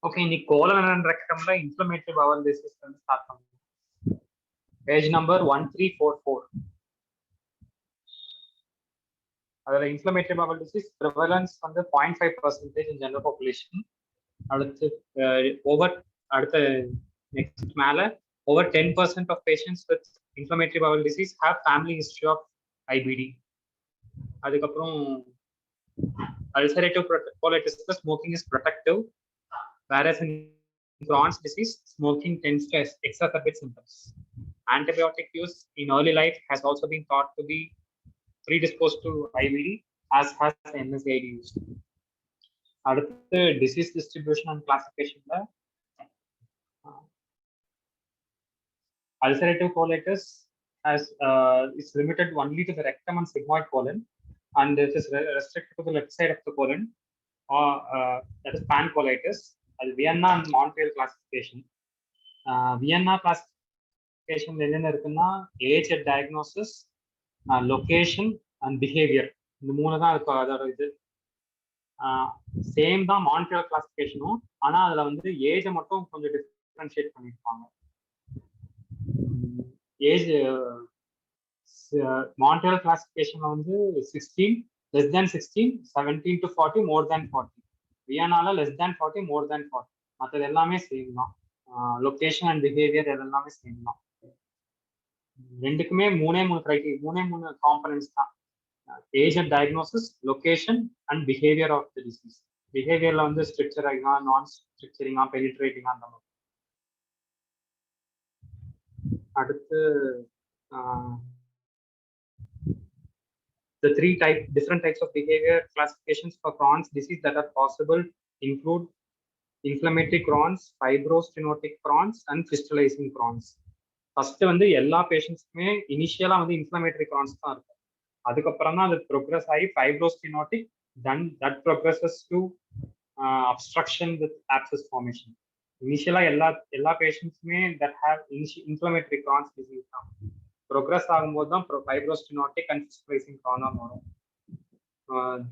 Okay, in colon and rectum inflammatory bowel disease start page number 1344. Inflammatory bowel disease prevalence on the 0.5% in general population. Over next mala, over 10% of patients with inflammatory bowel disease have family history of IBD. Ulcerative colitis, smoking is protective, whereas in Crohn's disease, smoking tends to exacerbate symptoms. Antibiotic use in early life has also been thought to be predisposed to IBD, as has NSAID used. அடுத்து disease distribution and classification. Ulcerative colitis is limited only to the rectum and sigmoid colon, and this is restricted to the left side of the colon, or that is pancolitis. Vienna and Montreal classification. Vienna classification age at diagnosis, location and behavior. இந்த மூணு தான் இருக்கும். அதோட இது same தான் Montreal கிளாசிஃபிகேஷனும், ஆனா அதுல வந்து ஏஜை மட்டும் கொஞ்சம் டிஃபரன்ஷியேட் பண்ணிருப்பாங்க. ஏஜ் மான்ட்ரியல் கிளாசிஃபிகேஷன்ல வந்து 16, less than 16, 17 to 40, more than 40. வியன்னால less than 40, more than 40. மற்றது எல்லாமே சேம் தான். லொகேஷன் அண்ட் பிஹேவியர் எல்லாமே சேம் தான். ரெண்டுக்குமே மூணே மூணு காம்பனன்ட்ஸ் தான். Age and diagnosis, location and behaviour of the disease. பிஹேவியர்ல வந்து ஸ்ட்ரக்சரிங்கா, நான் ஸ்ட்ரக்சரிங்கா, பெனிட்ரேட்டிங்கா அந்த மாதிரி. அடுத்து the different types of behavior classifications for Crohn's disease that are possible include inflammatory Crohn's, fibrostenotic Crohn's and fistulizing Crohn's. First வந்து எல்லா பேஷண்ட்ஸ்க்குமே இனிஷியலா வந்து இன்ஃப்ளமேட்டரி Crohn's தான் இருக்கும். அதுக்கப்புறம் தான் அது ப்ரோக்ரஸ் ஆகி fibrostenotic, then that progresses to obstruction with abscess formation. இனிஷியலா எல்லா பேஷண்ட்ஸுமே that have inflammatory Crohn's disease தான். ப்ரோக்ரஸ் ஆகும்போது தான் ஃபைப்ரோஸ்டினோட்டிக் அண்ட் fistulizing Crohn's வரும்.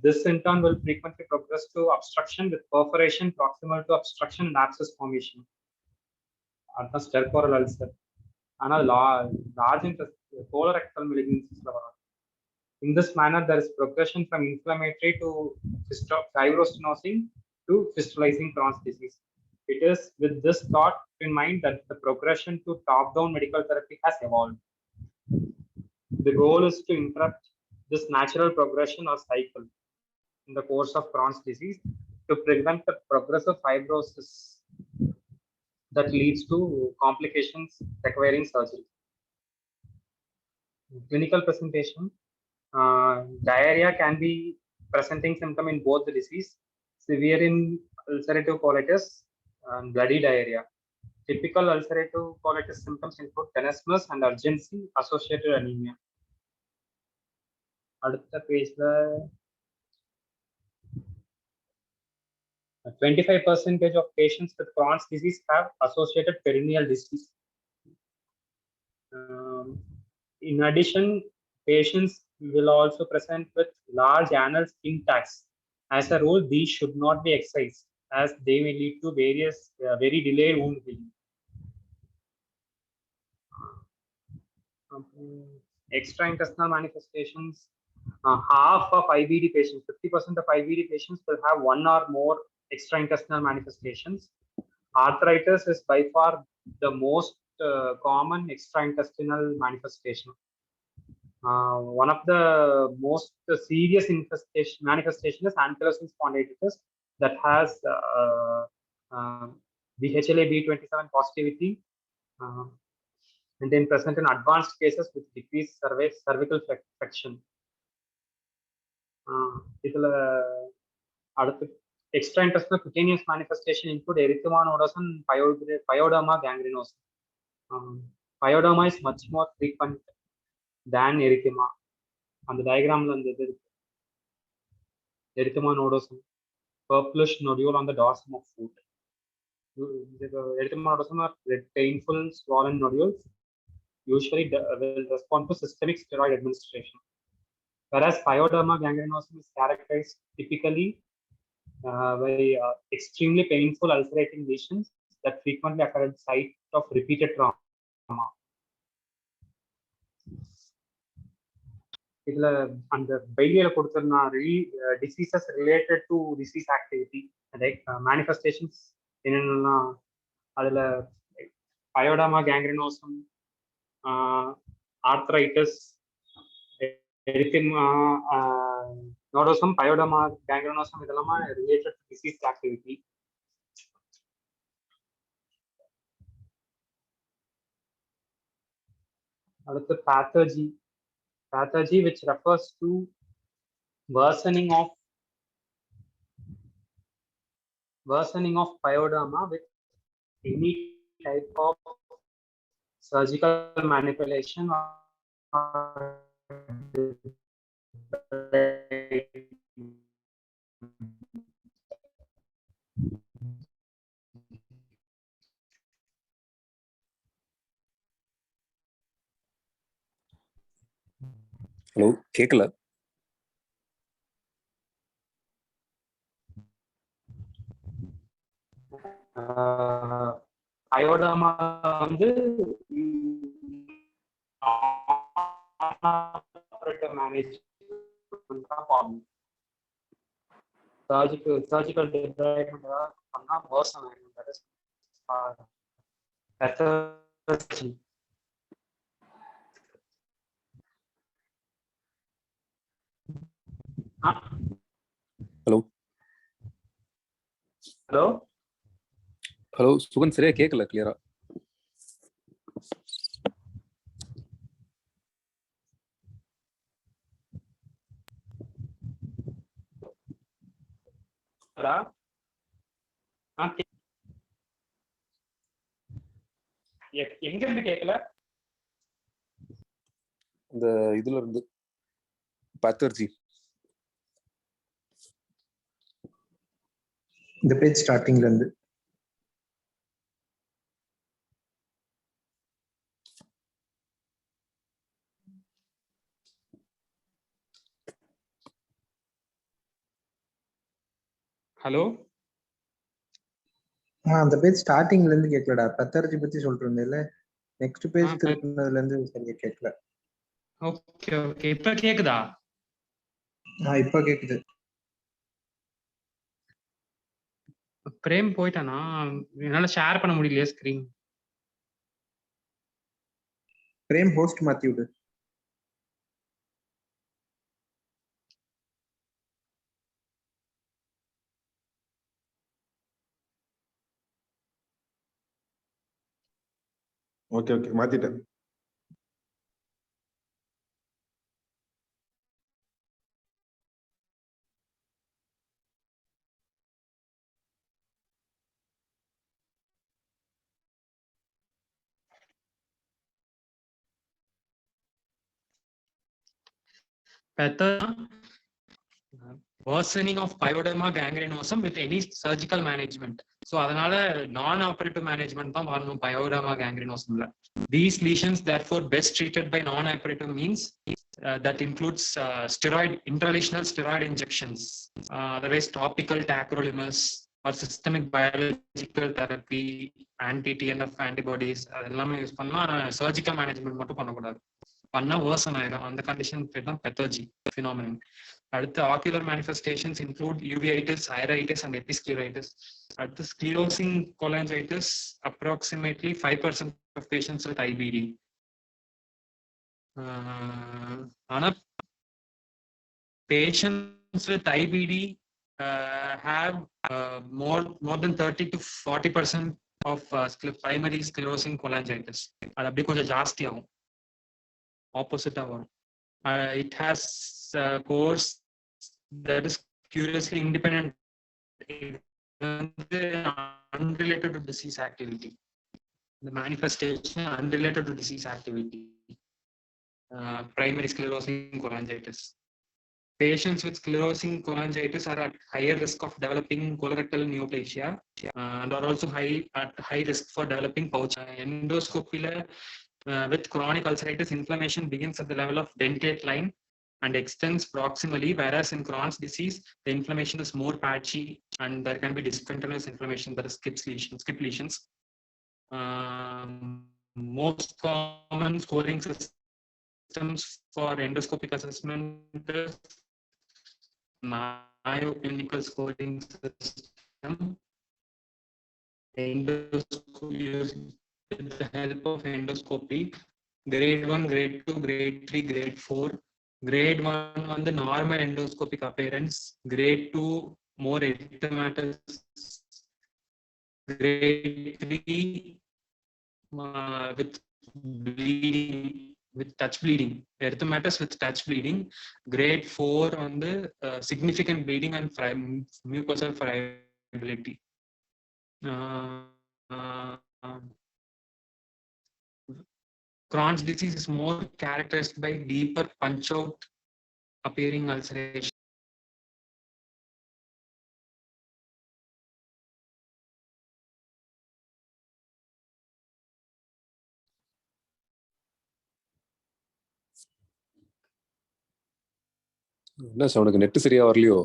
This in turn will frequently progress to obstruction with perforation proximal to obstruction and abscess formation. அதுதான் ஸ்டெர்கோரல் ulcer. ஆனால் large intestine colorectal malignancies வரும். In this manner, there is progression from inflammatory to fibrostenosing to fistulizing Crohn's disease. It is with this thought in mind that the progression to top-down medical therapy has evolved. The goal is to interrupt this natural progression or cycle in the course of Crohn's disease to prevent the progressive fibrosis that leads to complications requiring surgery. Clinical presentation. Diarrhea can be presenting symptom in both the disease, severe in ulcerative colitis and bloody diarrhea. Typical ulcerative colitis symptoms include tenesmus and urgency associated anemia. அடுத்த பேஜ்ல 25% of patients with Crohn's disease have associated perineal disease. In addition, patients will also present with large anal skin tags. As a rule, these should not be excised, as they may lead to various very delayed wound healing. Extraintestinal manifestations. Half of IBD patients, 50% of IBD patients will have one or more extraintestinal manifestations. Arthritis is by far the most common extraintestinal manifestation. One of the most serious manifestation is ankylosing spondylitis that has BHLA B27 positivity, and then present in advanced cases with decreased cervical flexion. Extraintestinal cutaneous manifestation include erythema nodosum and pyoderma gangrenosum. Pyoderma is much more frequent than erythema. On the diagram, erythema nodosum, purplish nodule on the dorsum of foot. Erythema nodosum are painful, swollen nodules. Usually will respond to systemic steroid administration. Whereas pyoderma gangrenosum is characterized typically by extremely painful ulcerating lesions that frequently occur at the site of repeated trauma. இதுல அந்த பைலியில கொடுத்திருந்தா diseases related to disease activity, like manifestations என்னென்னலாம் அதுல பயோடமா கேங்க்ரினோசம், arthritis, erythema nodosum, pyoderma gangrenosom இதெல்லாம் related to disease activity. அடுத்து pathogy which refers to worsening of pyoderma with any type of surgical manipulation or hello, கேட்கல. பயோடர்மா வந்து surgical டிப்ராய்மெண்ட் பண்ணா மோசம் ஆயிடும். Hello hello hello Sugan, சரியா கேட்கல கிளியரா. எங்க இருந்து கேட்கல? இந்த இதுல இருந்து பேத்தர்ஜி. இந்த பேஜ் ஸ்டார்டிங்ல இருந்து. ஹலோ, அந்த பேஜ் ஸ்டார்டிங்ல இருந்து கேட்கலடா. பத்தர்ஜி பத்தி சொல்லிட்டு இருந்தேன்ல, நெக்ஸ்ட் பேஜ் திருப்பினதுல இருந்து சரியா கேட்கல. ஓகே ஓகே, இப்ப கேக்குதா? இப்ப கேக்குது. பிரேம் போயிட்டானா? என்னால ஷேர் பண்ண முடியலையே ஸ்கிரீன். பிரேம் ஹோஸ்ட் மாத்தி விடு. ஓகே ஓகே, மாத்திட்டேன். Worsening of pyoderma gangrenosum with any surgical management. So அதனால நான் ஆபரேட்டிவ் மேனேஜ்மெண்ட் தான் வரணும் pyoderma gangrenosumல. These lesions therefore best treated by non-operative means that includes intralesional steroid injections, otherwise topical tacrolimus or systemic biological therapy, anti-TNF antibodies அதெல்லாம் use பண்ணா surgical management மட்டும் பண்ணக்கூடாது. பண்ணா worsen ஆயிடும். அந்த கண்டிஷன் பேர் தான் pathology phenomenon. அடுத்து ocular manifestations include uveitis, iritis and episcleritis. அடுத்து sclerosing cholangitis, approximately 5% of patients with IBD. ஆனா patients with IBD have more than 30 to 40% of primary sclerosing cholangitis. அது அப்படி கொஞ்சம் ஜாஸ்தி ஆகும், ஆப்போசிட்டா வரும். It has course that is curiously independent, unrelated to disease activity. The manifestation unrelated to disease activity. Primary sclerosing cholangitis. Patients with sclerosing cholangitis are at higher risk of developing colorectal neoplasia and are also at high risk for developing pouch. Endoscopy with chronic ulceritis, inflammation begins at the level of dentate line and extends proximally, whereas in Crohn's disease, the inflammation is more patchy and there can be discontinuous inflammation, that is skip lesions. Most common scoring systems for endoscopic assessment is Mayo clinical scoring system. With the help of endoscopy, grade 1, grade 2, grade 3, grade 4. Grade 1 on the normal endoscopic appearance, grade 2 more erythematous, grade 3 with bleeding, with touch bleeding, erythematous with touch bleeding, grade 4 on the significant bleeding and mucosal friability. Crohn's disease is more characterized by deeper punch-out appearing ulceration. என்ன உனக்கு net சரியா வரலையோ?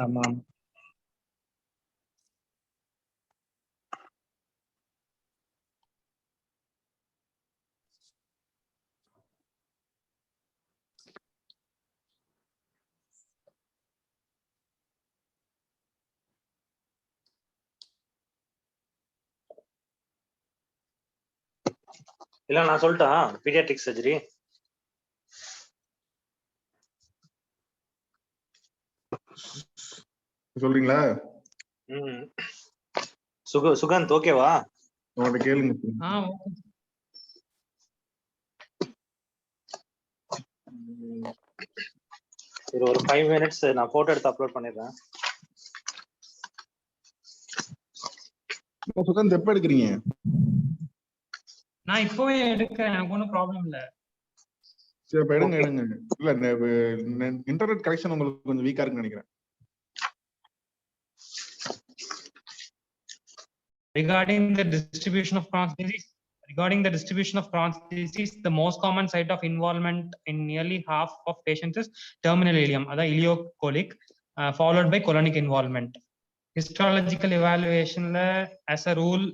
ஆமா. இல்ல நான் சொல்லிட்டா paediatric surgery. சொல்றீங்களா? சுகந்த் ஓகேவா? உங்கள்ட்ட கேளுங்க. இது ஒரு 5 minutes நான் போட்டோ எடுத்து அப்லோட் பண்ணிடுறேன். சுகந்த் எப்ப எடுக்கிறீங்க? நான் இப்பவே எடுக்கிறேன், எனக்கு ஒன்றும் ப்ராப்ளம் இல்ல. சரி அப்ப எடுங்க. இல்ல இன்டர்நெட் கனெக்ஷன் உங்களுக்கு கொஞ்சம் வீக்கா இருக்குன்னு நினைக்கிறேன். Regarding the distribution of Crohn's disease, the most common site of involvement in nearly half of patients is terminal ileum, that is ileocolic, followed by colonic involvement. Histological evaluation, as a rule,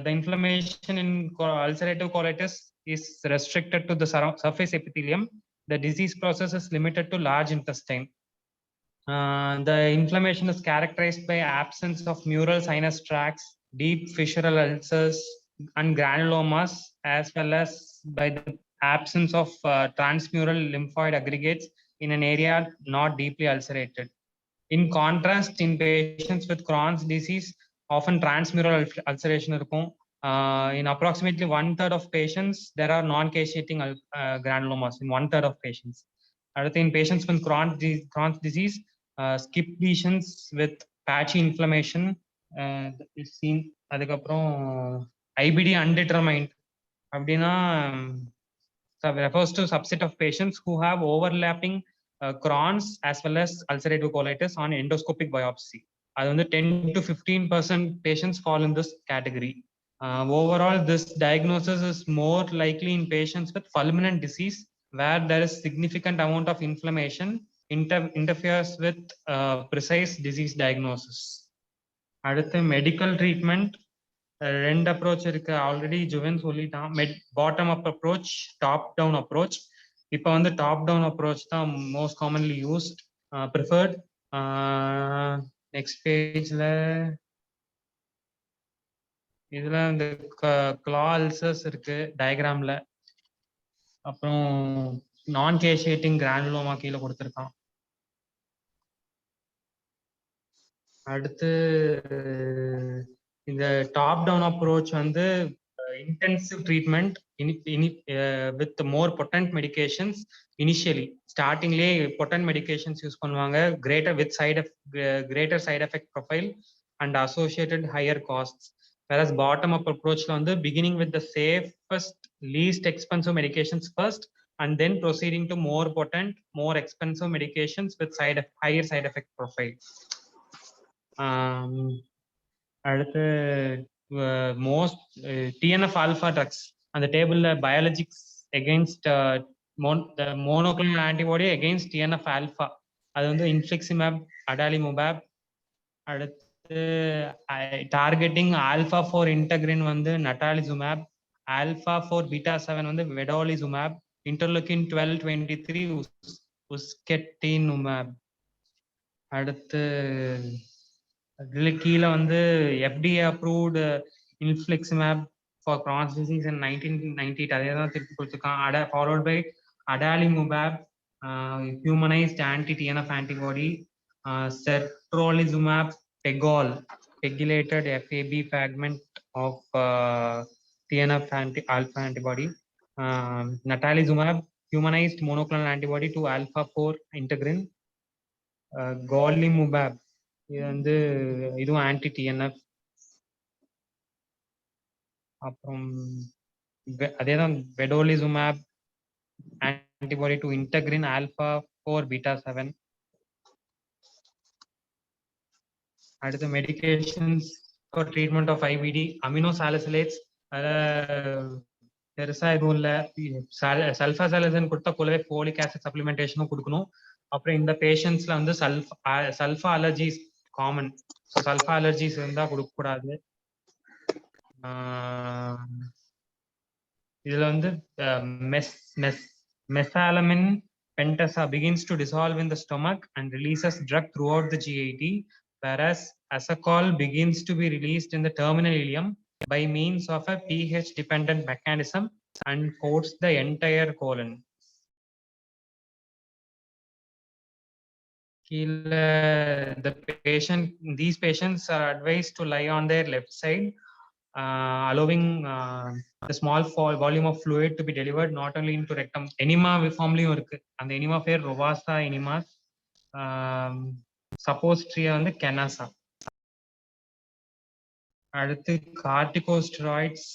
the inflammation in ulcerative colitis is restricted to the surface epithelium. The disease process is limited to large intestine. The inflammation is characterized by absence of mural sinus tracts, deep fissural ulcers and granulomas, as well as by the absence of transmural lymphoid aggregates in an area not deeply ulcerated. In contrast, in patients with Crohn's disease, often transmural ulceration இருக்கும். In approximately 1/3 of patients, there are non-caseating granulomas in 1/3 of patients. In patients with Crohn's disease, skip lesions with patchy inflammation is seen. அதுக்கப்புறம் IBD undetermined அப்படின்னா refers to subset of patients who have overlapping Crohn's as well as ulcerative colitis on endoscopic biopsy. அது வந்து 10 to 15% patients fall in this category. Overall, this diagnosis is more likely in patients with fulminant disease, where there is significant amount of inflammation interferes with precise disease diagnosis. அடுத்து medical treatment, ரெண்டு approach இருக்கு. Already ஜுவன் சொல்லிட்டான். Bottom up approach, top down approach. இப்போ வந்து top down approach தான் most commonly used, preferred. Next பேஜ்ல இதுல இந்த கிளா அல்சர்ஸ் இருக்கு டயக்ராம்ல. அப்புறம் நான் கேஷியேட்டிங் கிரானுலோமா கீழே கொடுத்துருக்கான். அடுத்து இந்த டாப் டவுன் அப்ரோச் வந்து intensive treatment with more potent medications. Initially starting le potent medications use பண்ணுவாங்க, greater side effect profile and associated higher costs. Whereas bottom up approach la வந்து beginning with the safest least expensive medications first and then proceeding to more potent more expensive medications with higher side effect profile. அடுத்து most TNF alpha drugs அந்த டேபிள்ல biologics against the monoclonal antibody against TNF alpha. அது வந்து infliximab, adalimumab. அடுத்து targeting alpha 4 இன்டகிரின் வந்து நட்டாலிசுமேப், alpha 4 beta 7 வந்து வெடோலிசுமேப், interleukin 12-23 உஸ்கெட்டினுமேப். அடுத்து இதுல கீழே வந்து FDA approved infliximab for Crohn's disease in 1998 அதே தான் திருப்பி கொடுத்துருக்கான். Followed by adalimumab, humanised anti TNF antibody, sertolizumab pegol, pegylated FAB fragment of TNF alpha antibody, natalizumab, humanized monoclonal antibody to alpha 4 integrin, golimumab, இது வந்து இதுவும் anti TNF. அப்புறம் அதேதான் vedolizumab, antibody to integrin alpha 4 beta 7. அடுத்து medications for treatment of IBD, aminosalicylates. அதில் பெருசா எதுவும் இல்லை. சல்ஃபாசாலிசன் கொடுத்தா கூடவே ஃபோலிக் ஆசிட் சப்ளிமெண்டேஷனும் கொடுக்கணும். அப்புறம் இந்த பேஷண்ட்ஸ்ல வந்து sulpha allergies common. So sulpha allergies இருந்தால் கொடுக்கக்கூடாது. இதுல வந்து மெசாலமின் pentasa begins to dissolve in the stomach and releases drug throughout the GIT, whereas asacol begins to be released in the terminal ileum by means of a pH dependent mechanism and coats the entire colon. These patients are advised to lie on their left side, allowing the small volume of fluid to be delivered not only into rectum. Enema formலையும் இருக்கு. அந்த enema பேர் rovasa enema. suppository வந்து kenasa. அடுத்து corticosteroids.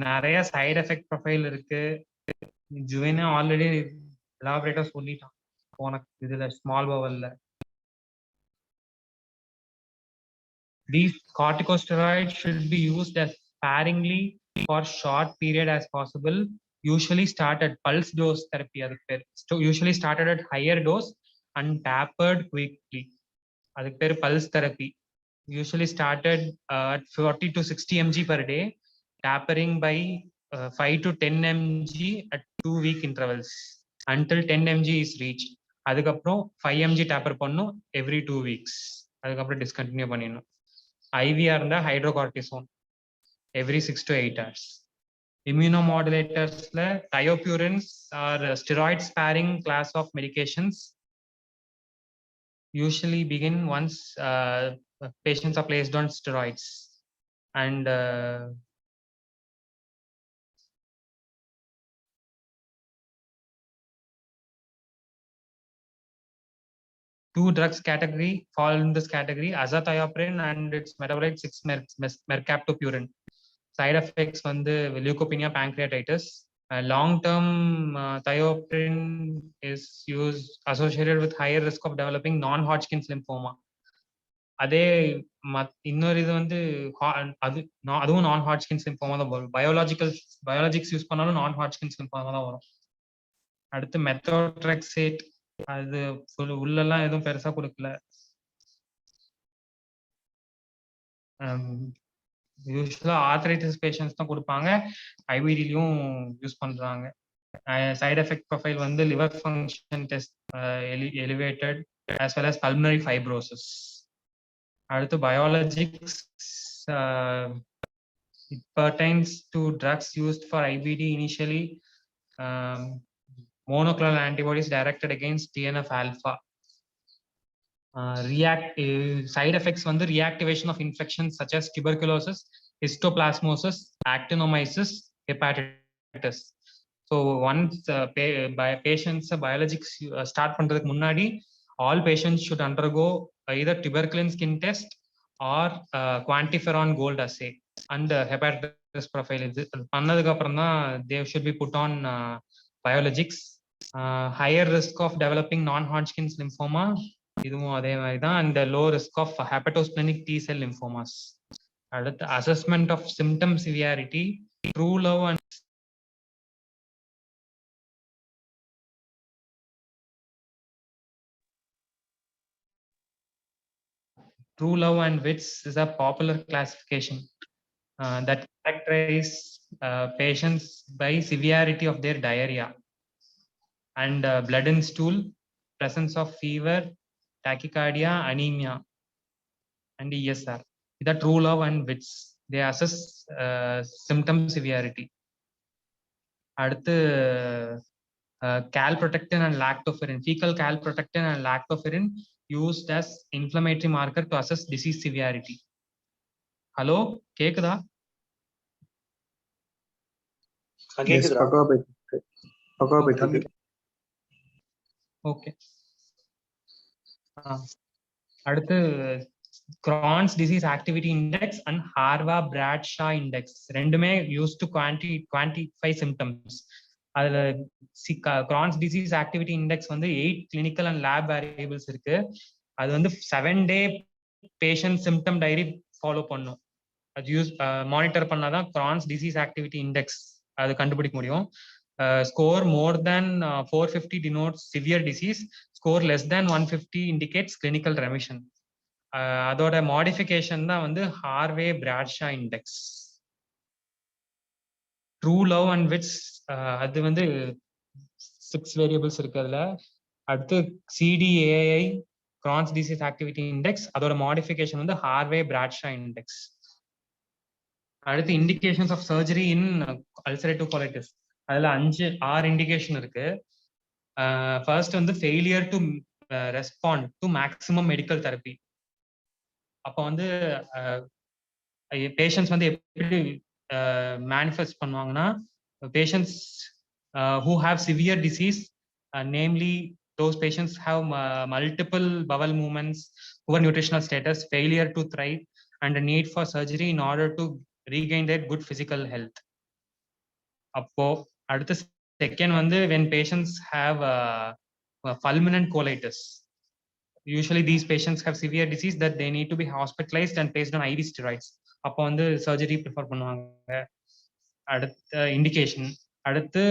நிறைய side effect profile இருக்கு. ஜுவினா already எலாபரேட்டா சொல்லிட்டான் போன இதுல small பவல்ல. These corticosteroids should be used as sparingly for short period as possible. Usually start at pulse dose therapy. Usually started at higher dose and tapered quickly. அதுக்கு பேர் pulse therapy. Usually started at 40 to 60 mg per day, tapering by 5 to 10 mg at 2-week intervals until 10 mg is reached. அதுக்கப்புறம் 5 mg taper பண்ணும் every 2 weeks. அதுக்கப்புறம் discontinue பண்ணிடணும். IVR இருந்தா hydrocortisone every 6 to 8 hours. Immunomodulators thiopurines are steroid sparing class of medications. Usually begin once patients are placed on steroids, and two drugs category fall in this category: azathioprine and its metabolite 6-mercaptopurine. Side effects வந்து leukopenia, pancreatitis. Long-term thiopurine is used associated with higher risk of developing non-Hodgkin's lymphoma. அதே இன்னொரு இது வந்து அதுவும் non-Hodgkin's lymphoma தான் வரும். Biologics use பண்ணாலும் non-Hodgkin's lymphoma தான் வரும். அடுத்து மெத்தோட்ரெக்சேட், அது உள்ளெல்லாம் எதுவும் பெருசா கொடுக்கல. யூஸ்வலா ஆர்த்ரைட்டிஸ் பேஷண்ட்ஸ் தான் கொடுப்பாங்க. ஐபிடிலையும் யூஸ் பண்றாங்க. சைடு எஃபெக்ட் ப்ரொஃபைல் வந்து liver function test elevated as well as pulmonary fibrosis. அடுத்து biologics, it pertains to drugs used for IBD initially. Monoclonal antibodies directed against TNF alpha. Side effects வந்து reactivation of infections such as tuberculosis, histoplasmosis, actinomyces, hepatitis. So once patients biologics start பண்றதுக்கு முன்னாடி all patients should undergo either tuberculin skin test or quantiferon gold assay and hepatitis profile. இது பண்ணதுக்கு அப்புறம் தான் they should be put on biologics. Higher risk of developing non-Hodgkin's lymphoma, இதுவும் அதே மாதிரி தான், and low risk of hepatosplenic T cell lymphomas. அடுத்து assessment of symptom severity, true love and True Love and Wits is a popular classification that characterize patients by severity of their diarrhea and blood in stool, presence of fever, tachycardia, anemia, and ESR. The True Love and Wits, they assess symptom severity. அடுத்து calprotectin and lactoferrin, fecal calprotectin and lactoferrin used as inflammatory marker to assess disease severity. Hello கேக்குதா? Yes, பக்கவா போயிட்டு இருக்கு. Okay. அடுத்து Crohn's disease activity index and Harvard-Bradshaw index ரெண்டுமே used to quantify symptoms. அதுல Crohn's disease activity index வந்து 8 clinical and lab variables இருக்கு. அது வந்து 7-day patient symptom diary follow பண்ணும். அது யூஸ் மானிட்டர் பண்ணாதான் Crohn's disease activity index அது கண்டுபிடிக்க முடியும். Score more than 450 denotes severe disease, score less than 150 indicates clinical remission. அதோட மாடிஃபிகேஷன் தான் வந்து Harvey Bradshaw index. Truelove and Witts அது வந்து 6 வேரியபிள்ஸ் இருக்கு அதுல. அடுத்து CDAI Crohn's disease activity index, அதோட மாடிஃபிகேஷன் வந்து ஹார்வே பிராட்ஷா இண்டெக்ஸ். அடுத்து indications of surgery in ulcerative colitis, அதுல 6 இண்டிகேஷன் இருக்கு. ஃபர்ஸ்ட் வந்து failure to respond to maximum medical therapy. அப்போ வந்து பேஷண்ட்ஸ் வந்து எப்படி மேனிஃபெஸ்ட் பண்ணுவாங்கன்னா, patients who have severe disease, namely those patients have multiple bowel movements, poor nutritional status, failure to thrive, and a need for surgery in order to regain their good physical health. அப்போ அடுத்த second வந்து when patients have fulminant colitis, usually these patients have severe disease that they need to be hospitalized and placed on IV steroids. அப்போ வந்து surgery prefer பண்ணுவாங்க. அடுத்த indication, அடுத்து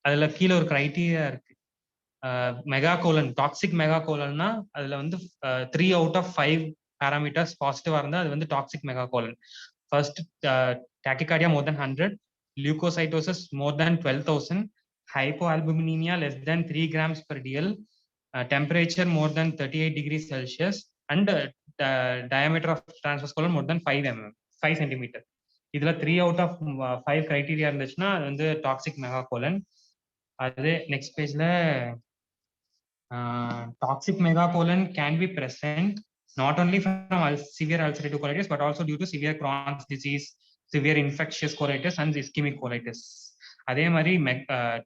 அதுல கீழே ஒரு கிரைட்டீரியா இருக்கு. மெகாகோலன், டாக்ஸிக் மெகாகோலன்னா அதுல வந்து 3 out of 5 parameters பாசிட்டிவா இருந்தா அது வந்து toxic megacolon. First tachycardia more than 100, leukocytosis more than 12,000, hypoalbuminemia less than 3 grams per dl, temperature more than 38 degrees Celsius, and diameter of transverse colon more than 5 centimeter. இதுல 3 out of 5 criteria இருந்துச்சுன்னா அது வந்து toxic மெகாகோலன். அது next பேஜ்ல toxic megacolon can be present not only from severe ulcerative colitis but also due to severe Crohn's disease, severe infectious colitis and ischemic colitis. அதே மாதிரி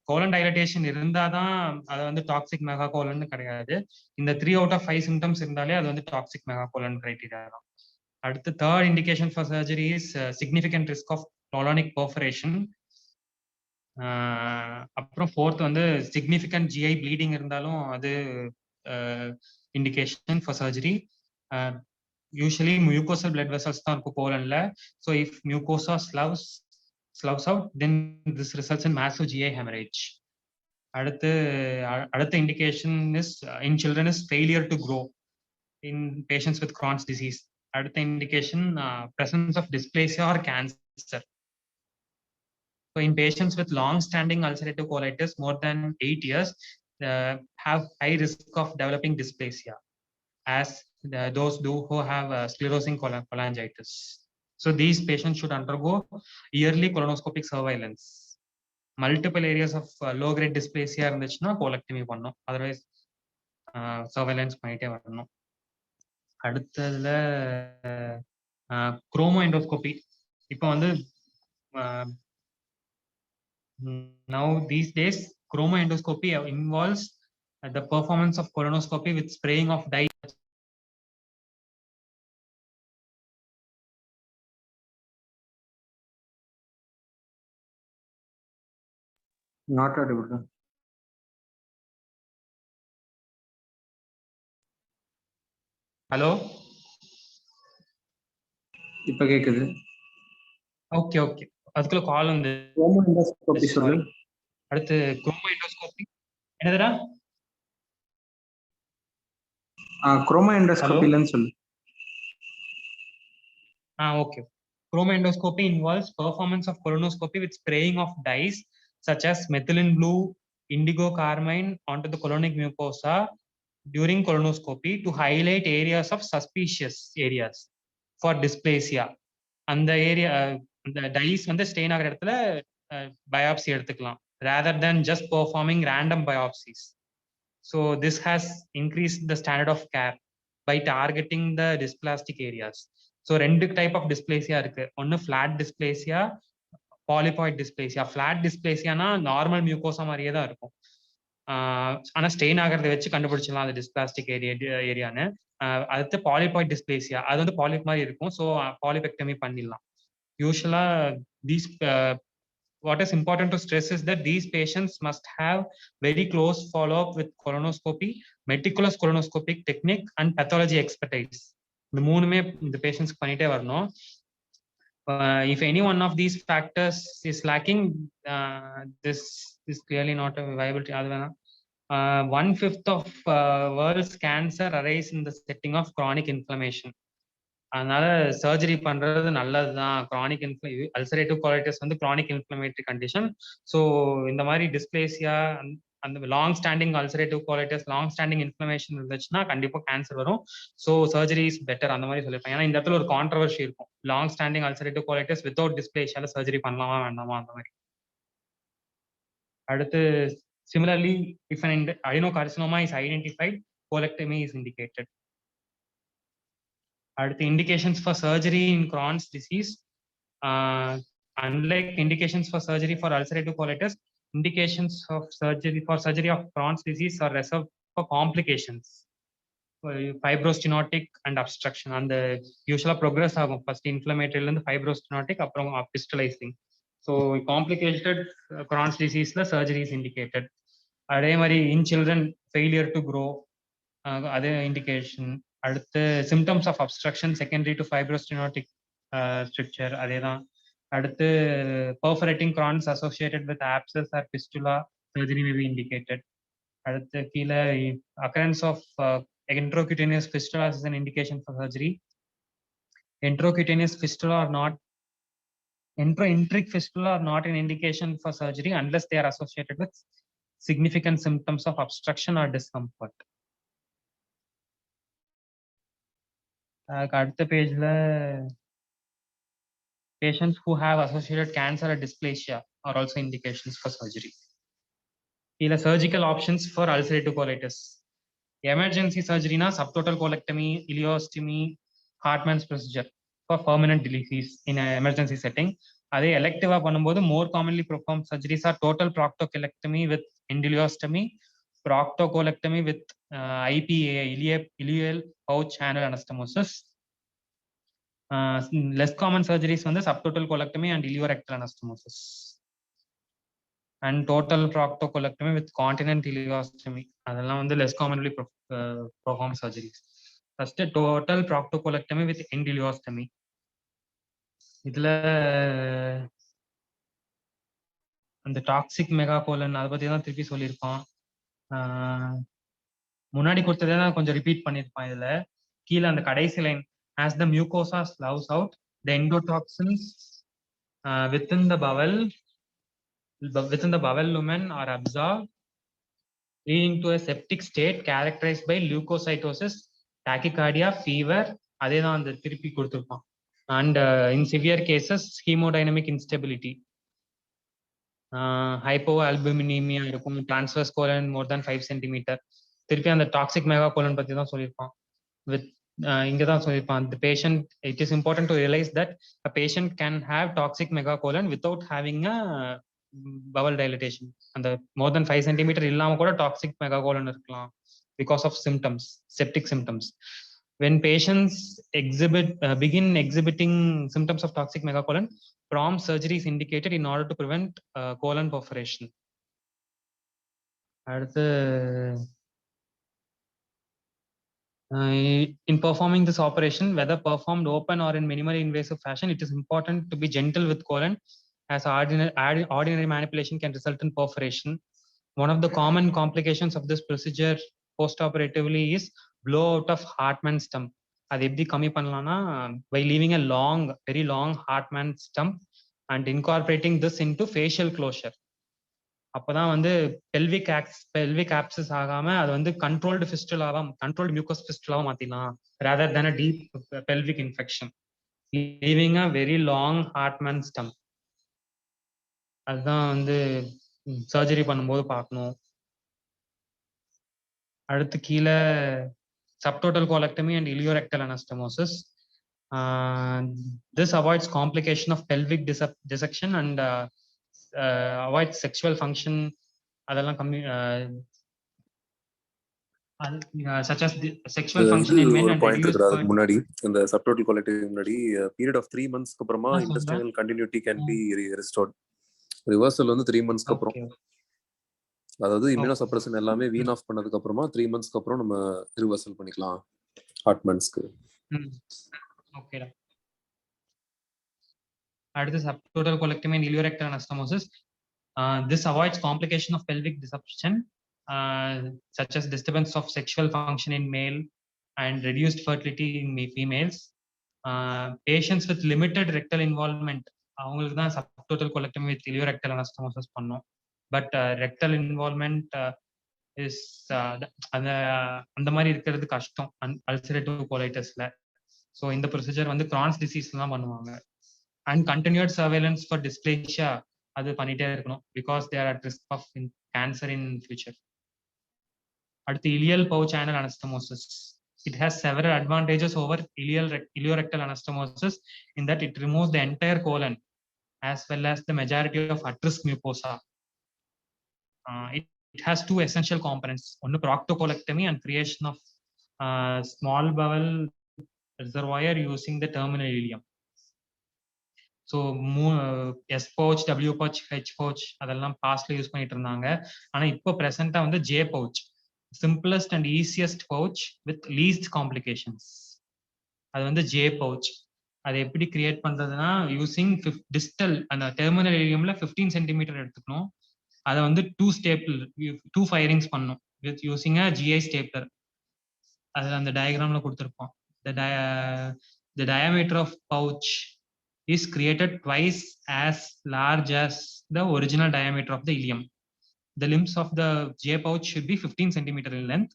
colon dilatation இருந்தாதான் அது வந்து டாக்ஸிக் மெகாகோலன் கிடையாது. இந்த 3 out of 5 சிம்டம்ஸ் இருந்தாலே அது வந்து டாக்ஸிக் மெகாகோலன் கிரைட்டீரியா தான். அடுத்து third indication for surgery is significant risk of colonic perforation. அப்புறம் ஃபோர்த் வந்து சிக்னிஃபிகன்ட் ஜிஐ ப்ளீடிங் இருந்தாலும் அது indication for surgery. Usually mucosal blood vessels தான் இருக்கும் கோலன்ல. So if mucosa sloughs out then this results in massive GI haemorrhage. அடுத்த indication is in children is failure to grow in patients with Crohn's disease. அடுத்த indication presence of dysplasia or cancer. So in patients with long-standing ulcerative colitis more than 8 years, have high risk of developing dysplasia, as those who have sclerosing cholangitis. So these patients should undergo yearly colonoscopic surveillance. Multiple areas of low-grade dysplasia இருந்துச்சுன்னா colectomy பண்ணணும், otherwise surveillance பண்ணிட்டே வரணும். அடுத்ததுல chromoendoscopy. இப்போ வந்து now these days chromoendoscopy involves the performance of colonoscopy with spraying of dye. Not audible. Hello இப்ப கேக்குது. Okay okay அதுக்குள்ள கால் வந்து க்ரோமோ எண்டோஸ்கோபி சொல்லு. சாரி. அடுத்து குரோமோ எண்டோஸ்கோபி என்னதுடா? க்ரோமோ எண்டோஸ்கோபிலன்னு சொல்லு. Okay. Chromoendoscopy involves performance of colonoscopy with spraying of dyes such as methylene blue, indigo carmine onto the colonic mucosa during colonoscopy to highlight areas of suspicious areas for dysplasia. அந்த area அந்த dies வந்து stain ஆகிற இடத்துல biopsy எடுத்துக்கலாம் rather than just performing random biopsies. So this has increased the standard of care by targeting the dysplastic areas. So 2 type of dysplasia இருக்கு. ஒன்று flat dysplasia, polypoid dysplasia. Flat டிஸ்பிளேசியானா normal mucosa மாதிரியே தான் இருக்கும். ஆனால் stain ஆகிறத வச்சு கண்டுபிடிச்சிடலாம் அது டிஸ்பிளாஸ்டிக் ஏரியான்னு. அடுத்து பாலிபாய்ட் டிஸ்பிளேசியா, அது வந்து பாலிப் மாதிரி இருக்கும். ஸோ பாலிபெக்டமி பண்ணிடலாம். யூஸ்வலா these what is important to stress is that these patients must have very close follow-up with colonoscopy, meticulous colonoscopic technique and pathology expertise. இந்த மூணுமே இந்த பேஷண்ட்ஸ்க்கு பண்ணிட்டே வரணும். If any one of these factors is lacking, this is clearly not a viability. அது வேணாம். 1/5 of world's cancer arise in the setting of chronic inflammation. அதனால surgery பண்றது நல்லதுதான். கிரானிக் அல்சரேட்டிவ் கோலைட்டிஸ் வந்து கிரானிக் இன்ஃப்ளமேட்டரி கண்டிஷன். ஸோ இந்த மாதிரி dysplasia, அந்த long standing ulcerative colitis, long standing inflammation இருந்துச்சுன்னா கண்டிப்பா கேன்சர் வரும். ஸோ சர்ஜரி இஸ் பெட்டர் அந்த மாதிரி சொல்லியிருப்பேன். ஏன்னா இந்த இடத்துல ஒரு கான்ட்ரவர்சி இருக்கும். Long standing ulcerative colitis without டிஸ்பிளேசியால சர்ஜரி பண்ணலாமா வேண்டாமா அந்த மாதிரி. அடுத்து similarly if an adenocarcinoma is identified, colectomy is indicated. அடுத்து indications for surgery in Crohn's disease. Unlike indications for surgery for ulcerative colitis, indications of surgery of Crohn's disease are reserved for complications, fibrostenotic and obstruction. And usually progress ஆகும். First inflammatory இருந்து fibrostenotic, அப்புறம் fistulizing. So complicated Crohn's disease ல surgery is indicated. அதே மாதிரி in children failure to grow, அதே indication. அடுத்து symptoms of obstruction secondary to fibrostenotic stricture அதேதான். அடுத்து perforating Crohn's associated with abscess or fistula, surgery may be indicated. அடுத்து கீழே occurrence of intracutaneous fistula is an indication for surgery. Intracutaneous fistula or not, intric fistula are not an indication for surgery unless they are associated with significant symptoms of obstruction or discomfort. அடுத்த பேஜ்ல patients who have associated cancer or dysplasia are also indications for surgery. Here surgical options for ulcerative colitis. Emergency surgery na subtotal colectomy, ileostomy, Hartmann's procedure for permanent disease in an emergency setting. Adhe elective பண்ணும்போது more commonly performed surgeries are total proctocolectomy with endoleostomy, proctocolectomy with IPA, ileal pouch channel anastomosis. Less common surgeries வந்து subtotal colectomy and ileorectal anastomosis, and total proctocolectomy with continent ileostomy. அதெல்லாம் வந்து less commonly performed surgeries. First total proctocolectomy with endoleostomy. இதுல அந்த toxic மெகாகோலன் அதை பத்தி தான் திருப்பி சொல்லியிருப்பான். முன்னாடி கொடுத்ததே தான் கொஞ்சம் ரிப்பீட் பண்ணியிருப்பான். இதுல கீழே அந்த கடைசி line, as the mucosa sloughs out, the endotoxins within the bowel lumen are absorbed, leading to a septic state characterized by leukocytosis, tachycardia, fever. அதே தான் அந்த திருப்பி கொடுத்துருப்பான். And in severe cases hemodynamic instability, hypoalbuminemia இருக்கும், transverse colon more than 5 centimeter. திருப்பி அந்த toxic மெகாகோலன் பத்தி தான் சொல்லியிருப்பான். with இங்க தான் சொல்லியிருப்பான், the patient, it is important to realize that a patient can have toxic megacolon without having a bowel dilatation. அந்த more than 5 centimeter இல்லாம கூட டாக்ஸிக் மெகாகோலன் இருக்கலாம் because of symptoms, septic symptoms. When patients begin exhibiting symptoms of toxic megacolon, prompt surgery is indicated in order to prevent colon perforation. அடுத்து In performing this operation, whether performed open or in minimally invasive fashion, it is important to be gentle with colon, as ordinary manipulation can result in perforation. One of the common complications of this procedure postoperatively is blowout of Hartmann's stump. அது எப்படி கம்மி பண்ணலாம்னா by leaving a very long Hartmann's stump and incorporating this into facial closure. அப்பதான் வந்து pelvic abscess ஆகாம அது வந்து controlled fistulaவா controlled mucous fistulaவா மாத்திடலாம் rather than a deep pelvic infection, leaving a very long Hartmann's stump. அதுதான் வந்து சர்ஜரி பண்ணும்போது பார்க்கணும். அடுத்து கீழே subtotal colectomy and iliorectal anastomosis. This avoids complication of pelvic dissection and avoids sexual function. அதெல்லாம் கம்மி such as the sexual function in men and reduced அதுக்கு முன்னாடி இந்த சப்டோட்டல் கோலெக்டிவ் முன்னாடி பீரியட் ஆஃப் 3 monthsக்கு அப்புறமா intestinal continuity can be restored. Reversal வந்து 3 monthsக்கு அப்புறம், அதாவது இம்யூனோ சப்ரஷன் எல்லாமே வீன் ஆஃப் பண்ணதுக்கு அப்புறமா 3 monthsக்கு அப்புறம் நம்ம ரிவர்சல் பண்ணிக்கலாம் ஹார்ட்மன்ஸ்க்கு. ஓகேடா. அடுத்து subtotal colectomy and iliorectal anastomosis. This avoids complication of pelvic dissection, such as disturbance of sexual function in male and reduced fertility in females. Patients with limited rectal involvement, அவங்களுக்கு தான் subtotal colectomy with iliorectal anastomosis பண்ணோம். But rectal involvement is அந்த மாதிரி இருக்கிறது கஷ்டம் ulcerative கோலைட்டிஸ்ல. So இந்த procedure வந்து கிரான்ஸ் டிசீஸ்லாம் பண்ணுவாங்க. And continued surveillance for dysplasia அது பண்ணிட்டே இருக்கணும், because they're at risk of cancer in future. அடுத்து ileal pouch anal anastomosis. It has several advantages over iliorectal anastomosis in that it removes the entire colon as well as the majority of at-risk mucosa. It has two essential components: one proctocolectomy and creation of small bowel reservoir using the terminal ileum. So S pouch, W pouch, H pouch அதெல்லாம் பாஸ்ட்ல use பண்ணிட்டு இருந்தாங்க. ஆனா இப்போ பிரசன்டா வந்து J pouch, simplest and easiest pouch with least complications. அது வந்து J pouch. அதை எப்படி கிரியேட் பண்றதுன்னா, யூசிங் டிஸ்டல் அந்த டெர்மினல் இலியம்ல 15 சென்டிமீட்டர் எடுத்துக்கணும். அதை வந்து 2 ஃபயரிங்ஸ் பண்ணணும் with using a GI stapler. அதுல அந்த டயக்ராம்ல கொடுத்துருப்போம். The diameter of pouch is created twice as large as the original diameter of the ileum. The limbs of the J pouch should be 15 centimeter in length.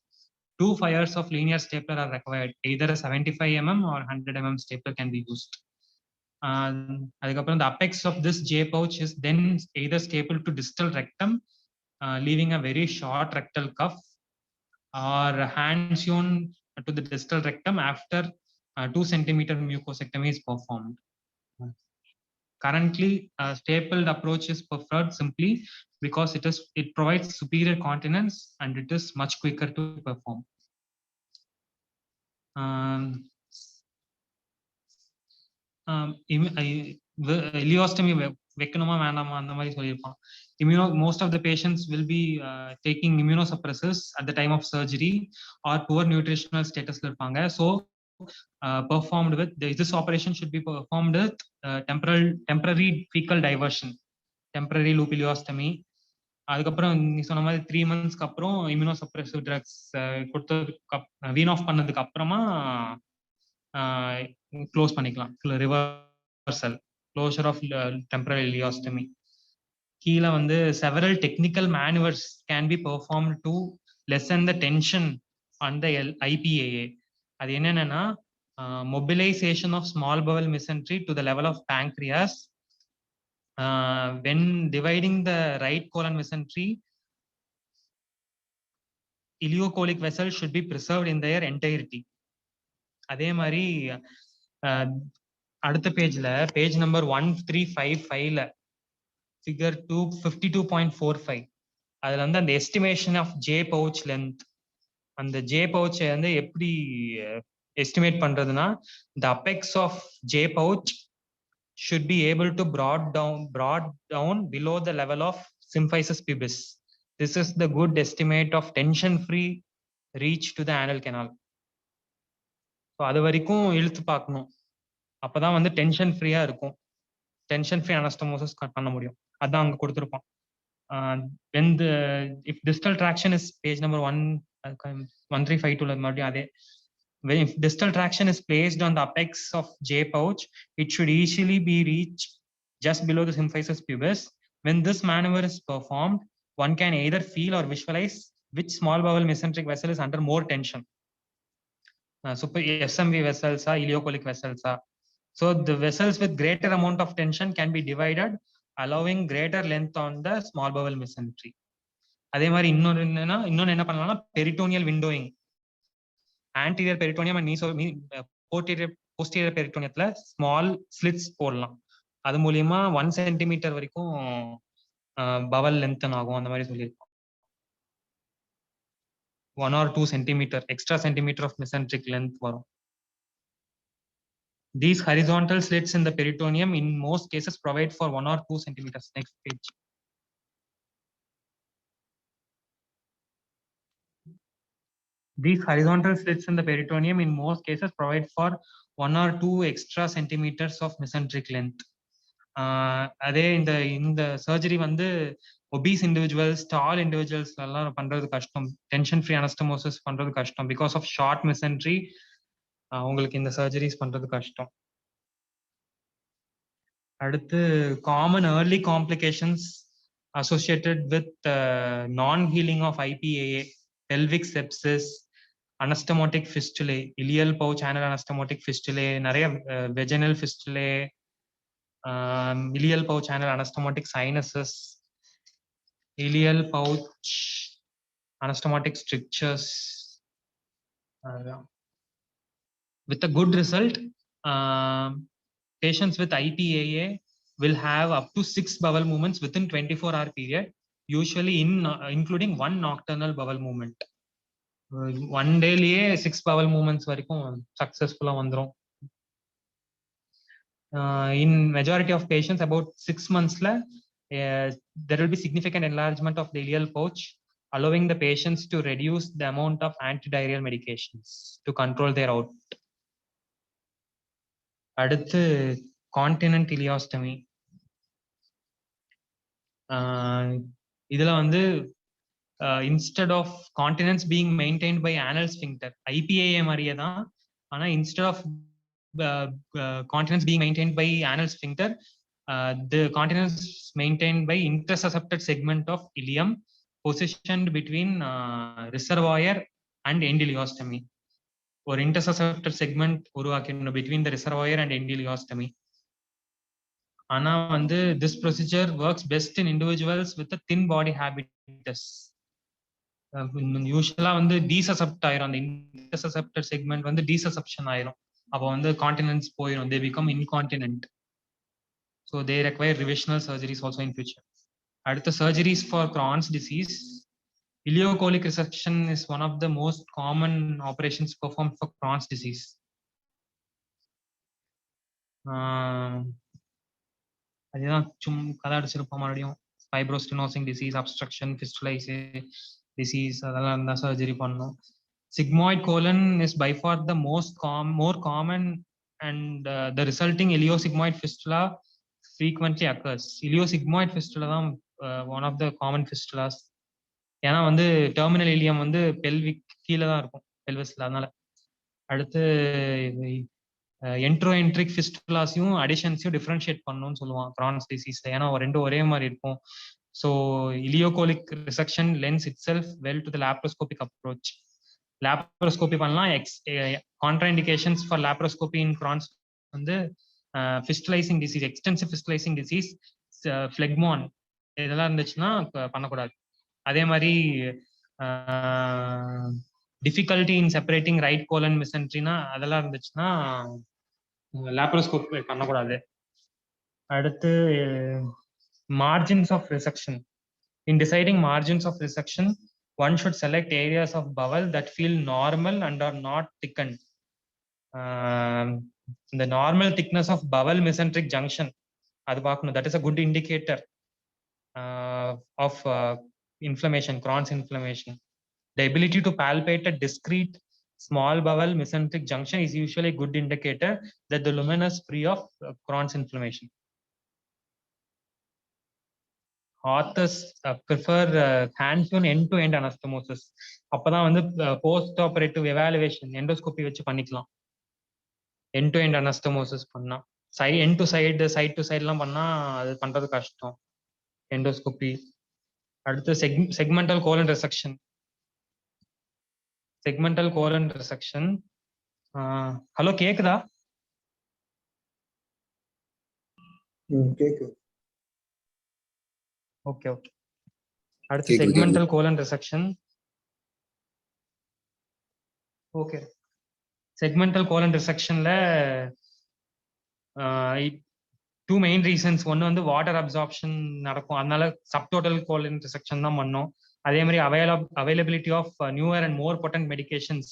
2 fires of linear stapler are required. Either a 75 mm or 100 mm stapler can be used. The apex of this J pouch is then either stapled to distal rectum, leaving a very short rectal cuff, or hand sewn to the distal rectum after 2 centimeter mucosectomy is performed. Currently, a stapled approach is preferred simply because it provides superior continence and it is much quicker to perform. Ileostomy வைக்கணுமா வேண்டாமா அந்த மாதிரி சொல்லியிருப்பான். Most of the patients will be taking immunosuppressors at the time of surgery or poor nutritional status இருப்பாங்க. So performed with this operation should be performed with temporary fecal diversion, temporary loop ileostomy. அதுக்கப்புறம் நீ சொன்ன மாதிரி 3 monthsக்கு அப்புறம் இம்யூனோசப்ரெசிவ் drugs கொடுத்ததுக்கு வீன் of பண்ணதுக்கு அப்புறமா close பண்ணிக்கலாம். Reversal closure of temporary ileostomy. கீழே வந்து several technical maneuvers can be performed to lessen the tension on the IPAA. அது என்னன்னா, mobilization of small bowel mesentery to the level of pancreas. When dividing the right colon mesentery, ileocolic vessels should be preserved in their entirety. அதே மாதிரி அடுத்த பேஜ்ல page number 1355ல figure 52.45 அதுல வந்து அந்த estimation of J pouch length, அந்த J pouch வந்து எப்படி எஸ்டிமேட் பண்றதுன்னா, the apex of J pouch should be able to brought down below the level of symphysis pubis. This is the good estimate of tension free reach to the anal canal. So அது வரைக்கும் இழுத்து பார்க்கணும். அப்பதான் வந்து tension ஃப்ரீயா இருக்கும். Tension free anastomosis பண்ண முடியும். அதான் அங்க கொடுத்துருப்போம். when the if distal traction is page number 1352 மறுபடியும் அதே. When if distal traction is placed on the apex of J pouch, it should easily be reached just below the symphysis pubis. When this maneuver is performed, one can either feel or visualize which small bowel mesenteric vessel is under more tension. Super SMV vessels are ileocolic vessels are. So the vessels with greater amount of tension can be divided, allowing greater length on the small bowel mesentery. அதே மாதிரி இன்னொன்னு என்ன பண்ணலாம்னா peritoneal windowing. Anterior peritoneum and posterior பெரிட்டோனியத்துல small slits போடலாம். அது மூலியமா 1 centimetre வரைக்கும் பவல் லென்த்தன் ஆகும். அந்த மாதிரி சொல்லியிருக்கோம். 1 or 2 centimeter extra centimeter of mesenteric length வரும். These horizontal slits in the peritoneum in most cases provide for 1 or 2 centimeters. Next page. These horizontal slits in the peritoneum in most cases provide for 1 or 2 extra centimeters of mesenteric length. அதே இந்த surgery வந்து obese individuals, டால் individuals எல்லாம் பண்றது கஷ்டம். Tension free anastomosis பண்றது கஷ்டம். Because of short மெசன்ட்ரி உங்களுக்கு இந்த சர்ஜரிஸ் பண்றது கஷ்டம். அடுத்து common early complications associated with non healing of IPAA, pelvic sepsis, anastomotic fistulae, ileal pouch anal anastomotic fistulae, நிறைய vaginal fistulae, ileal pouch anal anastomotic sinuses, ileal pouch anastomotic strictures. With a good result, patients with IPAA will have up to 6 bowel movements within 24-hour period, usually including 1 nocturnal bowel movement. One day liye 6 bowel movements varaikkum successful ah vandrum. In majority of patients, about 6 months la there will be significant enlargement of the ileal pouch, allowing the patients to reduce the amount of antidiarrheal medications to control their output. அடுத்து continent ileostomy. இதுல வந்து instead of continence being maintained by anal sphincter, IPAA மாதிரியே தான், ஆனா instead of continence being maintained by anal sphincter, the continence is maintained by intersuscepted segment of ileum positioned between reservoir and end ileostomy. Or intersuscepted segment உருவாக்கிடணும் between the reservoir and end ileostomy. ஆனா வந்து this procedure works best in individuals with a thin body habitus. யூசுவலா வந்து desuscept ஆயிரும். அந்த intersuscepted segment வந்து desusception ஆயிரும். அப்போ வந்து continence போயிடும். They become incontinent. So they require revisional surgeries also in future. அடுத்த surgeries for Crohn's disease. Ileocolic resection is one of the most common operations performed for Crohn's disease. அதுதான் கதை அடிச்சிருப்போம் மறுபடியும். ஃபைப்ரோஸ்டெனோசிங் disease, obstruction, ஃபிஸ்டுலைஸ் disease, அதெல்லாம் இருந்தால் surgery பண்ணணும். Sigmoid colon is by far the more common, and the resulting iliosigmoid fistula frequently occurs. Iliosigmoid fistula தான் one of the common fistulas. ஏன்னா வந்து terminal ileum வந்து பெல்விக் கீழே தான் இருக்கும், பெல்விஸ்ல. அதனால அடுத்து என்ட்ரோஎன்ட்ரிக் ஃபிஸ்டுலாஸையும் அடிஷன்ஸையும் டிஃபரன்ஷியேட் பண்ணணும்னு சொல்லுவான் கிரான்ஸ் டிசீஸ்ல. ஏன்னா ரெண்டும் ஒரே மாதிரி இருக்கும். So ileocolic resection lends itself well to the laparoscopic approach. Laparoscopy பண்ணலாம். Contraindications for laparoscopy in Crohn's வந்து fistulising disease, extensive fistulising disease, phlegmon இதெல்லாம் இருந்துச்சுன்னா பண்ணக்கூடாது. அதே மாதிரி difficulty in separating right colon மிசென்ட்ரினா அதெல்லாம் இருந்துச்சுன்னா லாப்ரோஸ்கோப் பண்ணக்கூடாது. அடுத்து margins of resection. In deciding margins of resection, one should select areas of bowel that feel normal and are not thickened. The normal thickness of bowel mesenteric junction, adu paakkanum. That is a good indicator of inflammation, Crohn's inflammation. The ability to palpate a discrete small bowel mesenteric junction is usually a good indicator that the lumen is free of Crohn's inflammation. Authors prefer hands-on end-to-end anastomosis. அப்பதான் வந்து post operative evaluation endoscopy வச்சு பண்ணிக்கலாம். end-to-end anastomosis பண்ணா end to side எல்லாம் பண்ணா அது பண்றது கஷ்டம் endoscopy. அடுத்து segmental colon resection. segmental colon resection. Hello கேக்குதா? கேக்குது. Okay okay. அடுத்து segmental colon resection. Okay. segmental colon resectionல two main reasons. ஒன்னு வந்து water absorption நடக்கும், அதனால subtotal colon resection தான் பண்ணோம். அதே மாதிரி availability of newer and more potent medications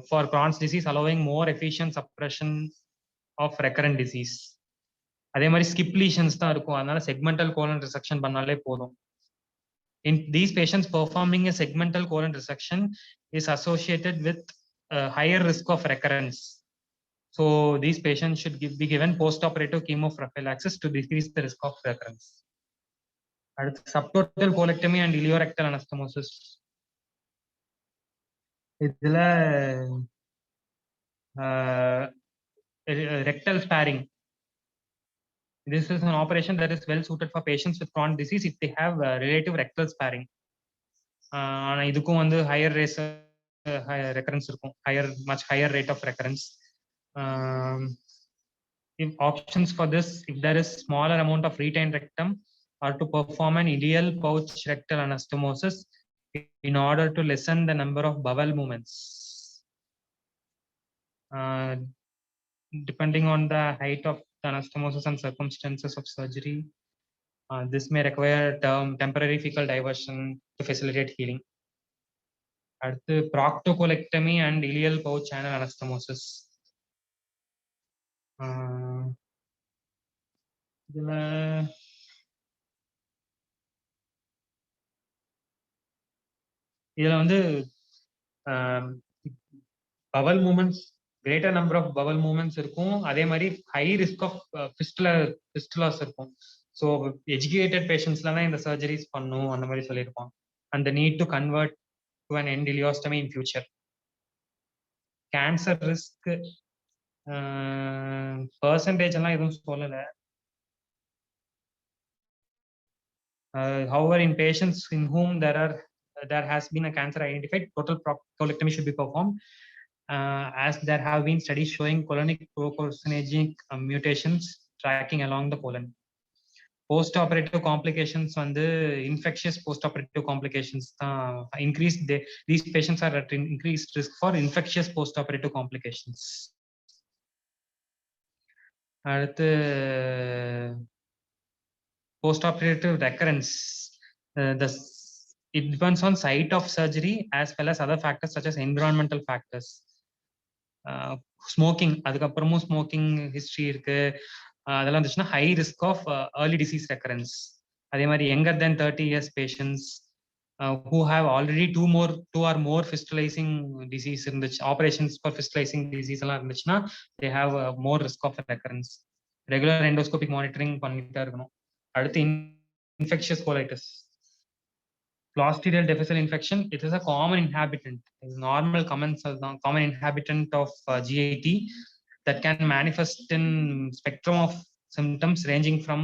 for Crohn's disease, allowing more efficient suppression of recurrent disease. அதே மாதிரி skip lesions தான் இருக்கும், அதனால segmental colon resection பண்ணாலே போதும். In these patients, performing a segmental colon resection is associated with higher risk of recurrence. So these patients should be given post-operative chemoprophylaxis to decrease the risk of recurrence. Subtotal colectomy and ileorectal anastomosis. இதுல rectal sparing. This is an operation that is well suited for patients with Crohn's disease if they have relative rectal sparing. இதுக்கும் வந்து higher recurrence இருக்கும், much higher rate of recurrence. If options for this, if there is smaller amount of retained rectum, or to perform an ileal pouch rectal anastomosis in order to lessen the number of bowel movements. Depending on the height of the anastomosis and circumstances of surgery, this may require temporary fecal diversion to facilitate healing. அடுத்து proctocolectomy and ileal pouch channel anastomosis. இதுல வந்து bowel movements, greater number of bowel movements இருக்கும், அதே மாதிரி high risk of fistulas இருக்கும். So educated patientsல தான் இந்த surgeries பண்ணும் அந்த மாதிரி சொல்லியிருப்பான். And the need to convert to an end ileostomy in future. Cancer risk percentage எல்லாம் எதுவும் சொல்லல. However, in patients in whom there has been a cancer identified, total colectomy should be performed, as there have been studies showing colonic procarcinogenic mutations tracking along the colon. Post-operative complications வந்து infectious post-operative complications தான் increased. These patients are at increased risk for infectious post-operative complications. அடுத்து post-operative recurrence. It depends on site of surgery as well as other factors such as environmental factors. Smoking, அதுக்கப்புறமும் smoking history இருக்கு, அதெல்லாம் இருந்துச்சுன்னா high risk of early disease recurrence. அதே மாதிரி younger than 30 years patients who have already two or more fistulizing disease இருந்துச்சு, operations for fistulizing disease எல்லாம் இருந்துச்சுன்னா they have more risk of recurrence. Regular endoscopic monitoring பண்ணிட்டே இருக்கணும். அடுத்து infectious colitis. Clostridial difficile infection, it is a common inhabitant, normal common inhabitant of GIT that can manifest in spectrum of symptoms ranging from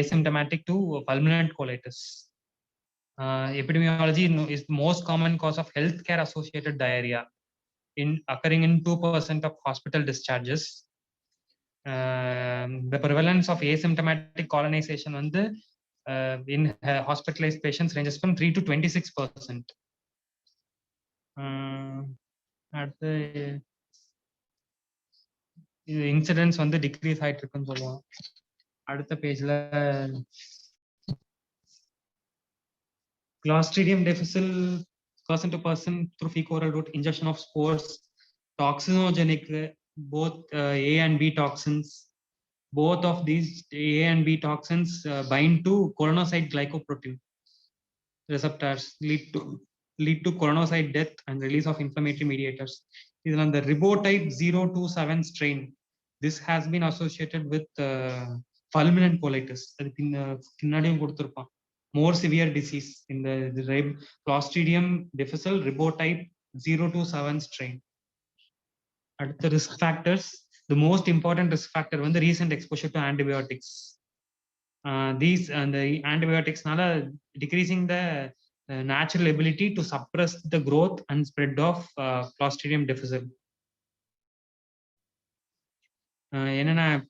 asymptomatic to fulminant colitis. Epidemiology is the most common cause of healthcare associated diarrhea, occurring in 2% of hospital discharges. The prevalence of asymptomatic colonization வந்து in hospitalized patients ranges from 3 to 26%. அடுத்து இது incidents வந்து degrees ஆயிட்டு இருக்குன்னு சொல்லுவோம். அடுத்த பேஜ்ல Clostridium difficile person to person through fecal route injection of spores, toxinogenic, both A and B toxins. Both of these A and B toxins bind to colonocyte glycoprotein receptors, lead to lead to colonocyte death and release of inflammatory mediators. This is the ribotype 027 strain. This has been associated with fulminant colitis. More severe disease in the Clostridium difficile ribotype 027 strain. At the risk factors, the most important risk factor was the recent exposure to antibiotics. These and the antibiotics decreasing the natural ability to suppress the growth and spread of Clostridium difficile.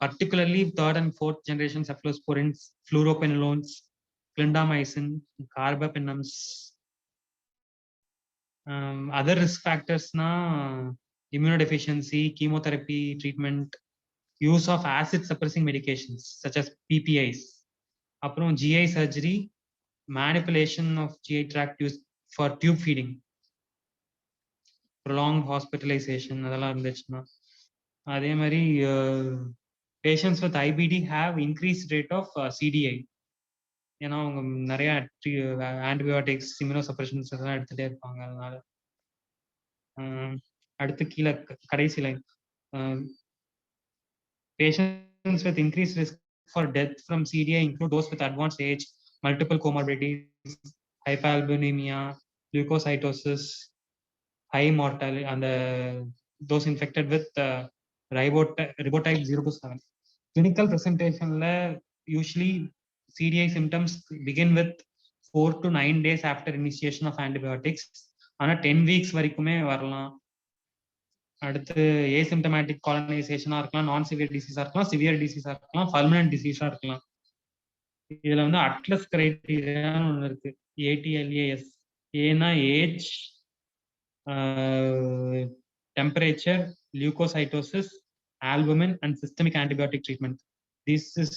Particularly third and fourth generation cephalosporins, fluoroquinolones, clindamycin, carbapenems. Other risk factors immunodeficiency, chemotherapy treatment, use of acid suppressing medications such as PPIs, GI surgery, manipulation of GI tract used for tube feeding, prolonged hospitalization. Patients with IBD have increased rate of CDI. Antibiotics, immunosuppressions எடுத்துட்டே இருப்பாங்க. அதனால அடுத்து கீழே கடைசி line, patients with increased risk for death from CDI include those with advanced age, multiple comorbidities, hyperalbuminemia, leukocytosis, high mortality, and those infected with ribotype 027. Clinical presentation usually CDI symptoms begin with 4 to 9 days after initiation of antibiotics. ஆனா 10 weeks வரைக்குமே வரலாம். அடுத்து asymptomatic colonization இருக்கலாம், நான் severe டிசீஸா இருக்கலாம், severe டிசீஸா இருக்கலாம், fulminant டிசீஸா இருக்கலாம். இதுல அட்லஸ் கிரைட்டீரியான்னு ஒண்ணு இருக்கு, ATLAS. ஏன்னா age, temperature, leukocytosis, albumin, and systemic antibiotic treatment. This is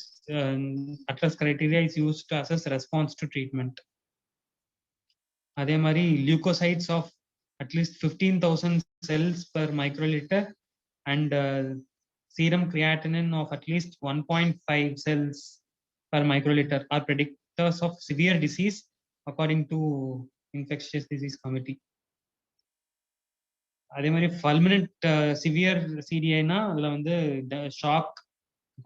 Atlas criteria is used to assess response to treatment. அதே மாதிரி leukocytes of at least 15,000 cells per microliter and serum creatinine of at least 1.5 cells per microliter are predictors of severe disease according to infectious disease committee. அதே மாதிரி fulminant severe CDI அதுல shock,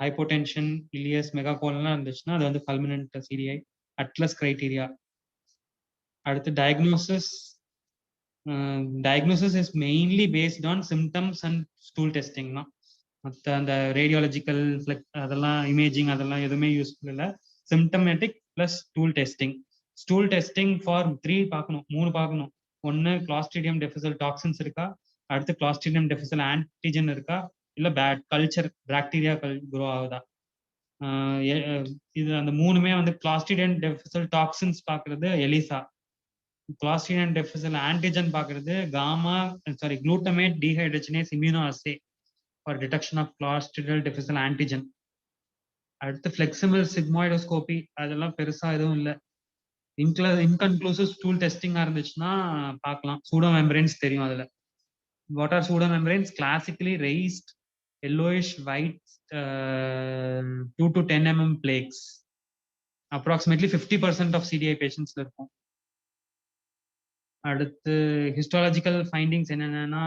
hypotension, ileus, megacolon இருந்துச்சுன்னா அது fulminant CDI. Atlas criteria. அடுத்து diagnosis. Diagnosis is mainly based on symptoms and stool testing. மற்ற அந்த radiological அதெல்லாம் imaging அதெல்லாம் எதுவுமே யூஸ்ஃபுல் இல்லை. Symptomatic plus stool testing. Stool testing for 3 பார்க்கணும், 3 பார்க்கணும். ஒன்று Clostridium difficile டாக்ஸின்ஸ் இருக்கா, அடுத்து Clostridium difficile ஆன்டிஜன் இருக்கா, இல்லை கல்ச்சர் பாக்டீரியா க்ரோ ஆகுதா. இது அந்த 3மே Clostridium difficile டாக்ஸின்ஸ் பார்க்கறது எலிசா, Clostridium difficile ஆன்டிஜன் பார்க்கறது glutamate dehydrogenase immunoassay for detection of Clostridium difficile antigen. அடுத்து flexible sigmoidoscopy, அதெல்லாம் பெருசா எதுவும் இல்லை. இன்கன்க்ளூசிவ் ஸ்டூல் டெஸ்டிங்கா இருந்துச்சுன்னா பார்க்கலாம். சூடோ மெம்பரேன்ஸ் தெரியும். அதுல what are pseudo membranes? Classically raised yellowish white 2 to 10 mm plaques. Approximately 50% of CDI patients இருக்கும். அடுத்து histological findings என்னன்னா,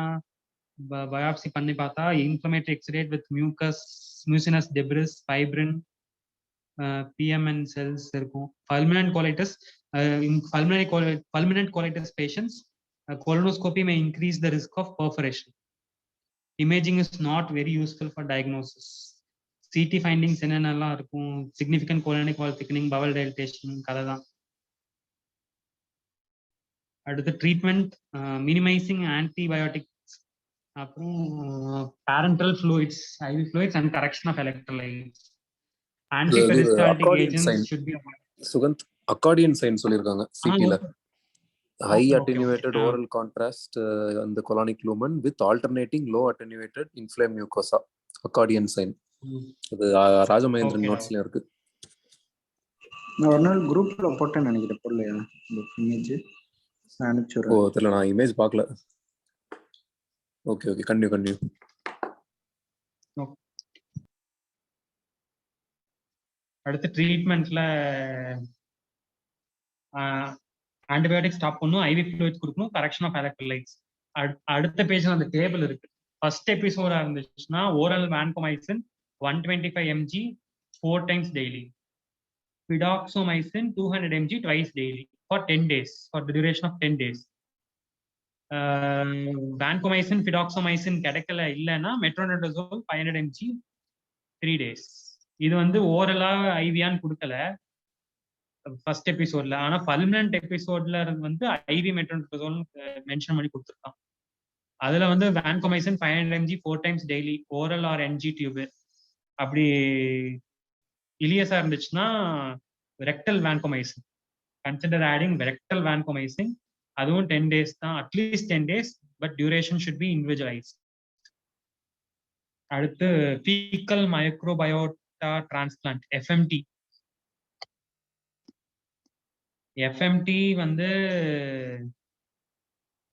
biopsy பண்ணி பார்த்தா inflammatory exudate with mucinous debris, fibrin, PMN cells இருக்கும். Fulminant colitis. In fulminant colitis patients, colonoscopy may increase the risk of perforation. Imaging is not very useful for diagnosis. CT findings என்னென்னலாம் இருக்கும், significant colonic wall thickening, bowel dilatation, கதைதான். அடுத்து treatment, minimising antibiotics, அப்புறம் parenteral fluids, IV fluids and correction of electrolytes. Antiperistaltic agents should be avoided. Sukanth accordion sign சொல்லிருக்காங்க சிடில. High attenuated oral contrast on the colonic lumen with alternating low attenuated inflamed mucosa. Accordion sign. அது ராஜமகேந்திரன் நோட்ஸ்ல இருக்கு. நான் ஒரு நாள் குரூப்ல போட்டேன்னு நினைக்கிறேன், போடலையா இந்த இமேஜ்? ஓ தெரியல, நான் இமேஜ் பார்க்கல. Okay continue. அடுத்து ட்ரீட்மெண்ட்ல ஆன்டிபயோட்டிக் ஸ்டாப் பண்ணும், ஐவி ஃப்ளூயிட்ஸ் கொடுக்கணும், கரெக்ஷன் ஆஃப் எலக்ட்ரோலைட்ஸ். அடுத்த பேஜ்ல அந்த டேபிள் இருக்கு. ஃபர்ஸ்ட் எபிசோடா இருந்துச்சுன்னா oral vancomycin 125 mg 4 times daily, fidaxomicin 200 mg twice daily for 10 days, for the duration of 10 days. vancomycin fidaxomicin கிடைக்கல இல்லைன்னா metronidazole 500 mg 3 days. இது வந்து ஓரலா ஐவியான்னு கொடுக்கல ஃபர்ஸ்ட் எபிசோட்ல, ஆனா பர்மனன்ட் எபிசோட்ல வந்து ஐவி மெட்ரோனிடசோல் மென்ஷன் பண்ணி கொடுத்துருக்கான். அதுல வந்து vancomycin 500 mg 4 times daily oral or NG tube. அப்படி இலியஸா இருந்துச்சுன்னா rectal vancomycin, consider adding rectal vancomycin. அதுவும் 10 days தான், at least 10 days, but duration should be individualise. அடுத்து faecal microbiota transplant FMT. FMT வந்து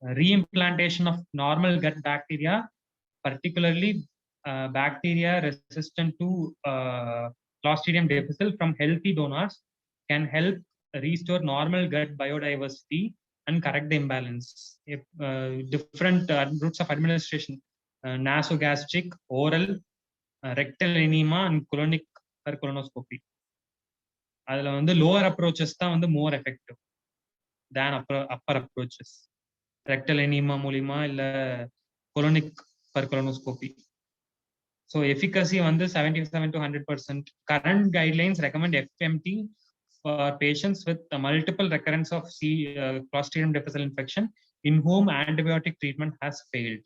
reimplantation of normal gut bacteria, particularly bacteria resistant to Clostridium difficile from healthy donors, can help restore normal gut biodiversity and correct the imbalance. Different routes of administration, nasogastric, oral, rectal enema and colonic colonoscopy. அதுல வந்து lower approaches தான் வந்து more effective than upper approaches. rectal enema மூலியமா இல்ல colonic colonoscopy. So efficacy வந்து 77 to 100%. Current guidelines recommend FMT for patients with multiple recurrence of Clostridium difficile infection in whom antibiotic treatment has failed.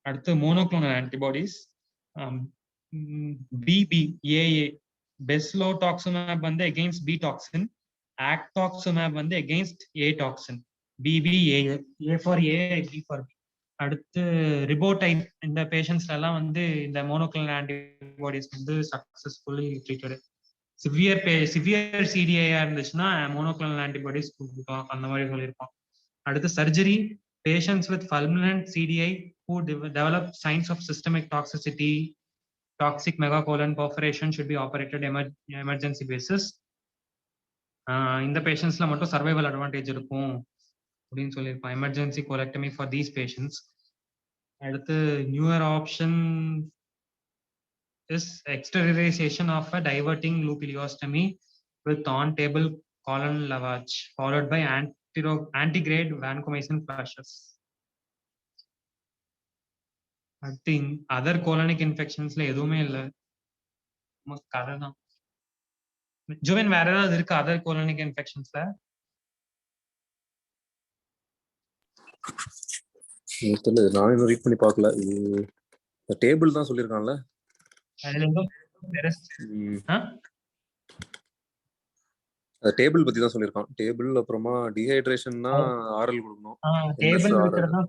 அடுத்து monoclonal antibodies, BBAA, Beslatoxumab வந்து against B toxin, Actoxumab வந்து against A toxin. BBAA, A for A, B for B. அடுத்து ரிபோடைன், இந்த பேஷண்ட்ஸ்ல எல்லாம் வந்து இந்த monoclonal antibodies வந்து successfully treated. Severe சிடிஐயா இருந்துச்சுன்னா மோனோக்ளோனல் ஆன்டிபாடிஸ் கொடுக்கலாம், அந்த மாதிரி சொல்லியிருப்பான். அடுத்து surgery, patients with fulminant CDI who develop signs of systemic toxicity, toxic megacolon perforation should be operated emergency basis. இந்த பேஷண்ட்ஸ்ல மட்டும் சர்வைவல் அட்வான்டேஜ் இருக்கும் அப்படின்னு சொல்லியிருப்பான். Emergency colectomy for these patients. அடுத்து newer option is exteriorisation of a diverting loop ileostomy with on table colon lavage followed by antigrade vancomycin flushes. அடுத்து other colonic இன்ஃபெக்ஷன்ஸ்ல எதுவுமே இல்லை, கதை தான். ஜுவன் வேற ஏதாவது இருக்கு அதர் கோலனிக் இன்ஃபெக்ஷன்ஸ்ல? நான் இன்னும் ரீட் பண்ணி பார்க்கல. இது டேபிள் தான் சொல்லியிருக்கான்ல, டேபிள் பத்தி தான் சொல்லியிருக்கான். டேபிள் அப்புறமா டீஹைட்ரேஷன்னா ஆரல் கொடுக்கணும். டேபிள் இருக்கிறதா?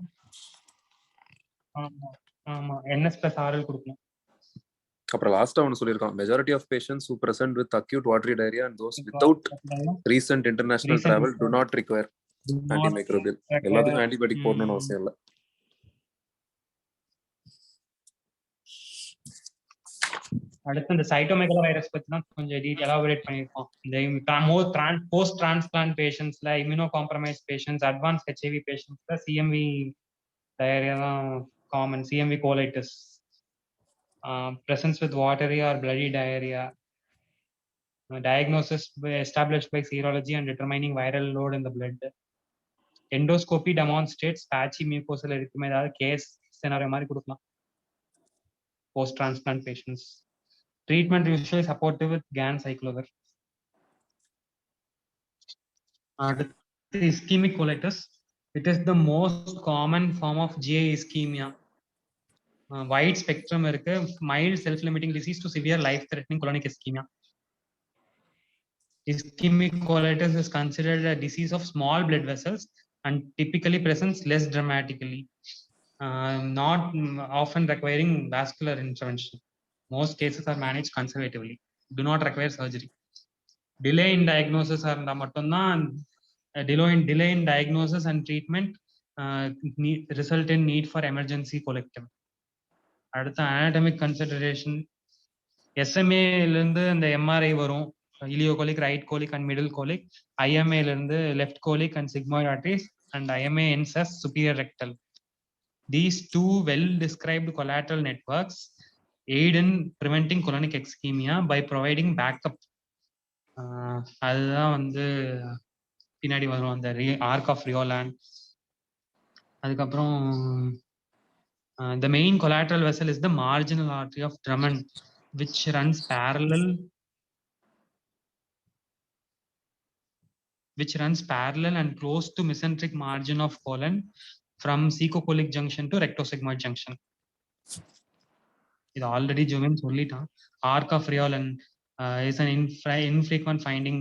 ஆமா, NS plus RL கொடுக்கணும். அப்புறம் லாஸ்டா ஒன்னு சொல்லியிருக்கான், majority of patients who present with acute watery diarrhea and those without recent international travel do not require antimicrobial. எல்லாத்துக்கும் ஆன்டிபயோட்டிக் போடணும்னு அவசியம் இல்லை. அடுத்து இந்த சைட்டோமெகலோ வைரஸ் பத்தி தான் கொஞ்சம் எலாபரேட் பண்ணியிருக்கோம். இந்த போஸ்ட் டிரான்ஸ்பிளான்ட் பேஷண்ட்ஸ்ல, immunocompromise patients, advance HIV பேஷண்ட்ஸ்ல CMV டயரியா தான் common. CMV colitis, presence with watery or bloody diarrhea, diagnosis established by serology and determining viral load in the blood. Endoscopy demonstrates patchy mucosal erythema, ஏதாவது case scenario மாதிரி கொடுக்கலாம் post transplant patients. Treatment usually supportive with GAN cyclover. Ischemic colitis, it is the most common form of GI ischemia. Wide spectrum இருக்கு, mild self-limiting disease to severe life-threatening colonic ischemia. Ischemic colitis is considered a disease of small blood vessels and typically presents less dramatically, not often requiring vascular intervention. Most cases are managed conservatively, do not require surgery. Delay in diagnosis இருந்தா மட்டும்தான், delay in diagnosis and treatment result in need for emergency colectomy. அடுத்த anatomic consideration, SMA இருந்து இந்த MRI வரும், ileocolic, right colic and middle colic. IMA இருந்து left colic and sigmoid arteries, and IMA ends as superior rectal. These two well described collateral networks aid in preventing colonic ischemia by providing backup. அதுதான் வந்து பின்னாடி வரும் அந்த arc of Rioland. அதுக்கப்புறம் the main collateral vessel is the marginal artery of Drummond, which runs parallel and close to mesenteric margin of colon from cecocolic junction to rectosigmoid junction. இது already ஜோவின் சொல்லிட்டான். arc of Rioland is an infrequent finding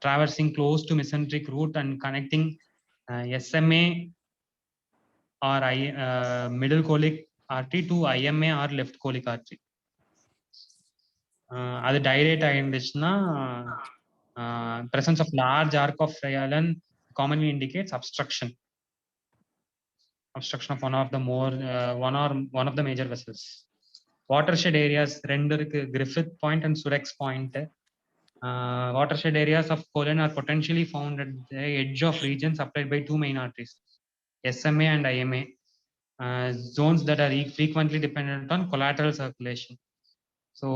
traversing close to mesenteric root and connecting SMA or middle colic artery to IMA or left colic artery. அது டைரேட் ஆயிருந்துச்சுன்னா presence of large arc of Rioland commonly indicates obstruction of one of the major vessels. Watershed areas ரெண்டு இருக்கு, Griffith Point and Surex Point. Watershed areas of colon are potentially found at the edge of regions supplied by two main arteries, SMA and IMA, zones that are frequently dependent on collateral circulation. So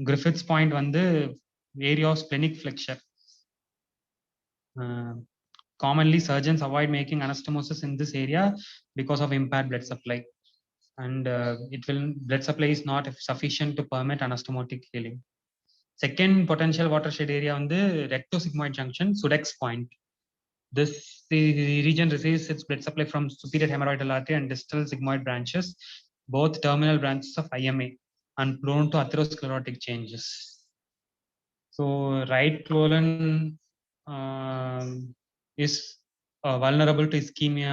Griffith's Point வந்து area of splenic flexure. Commonly surgeons avoid making anastomosis in this area because of impaired blood supply, and blood supply is not sufficient to permit anastomotic healing. Second potential watershed area on the rectosigmoid junction, Sudex Point. This region receives its blood supply from superior hemorrhoidal artery and distal sigmoid branches, both terminal branches of IMA, and prone to atherosclerotic changes. So right colon is vulnerable to ischemia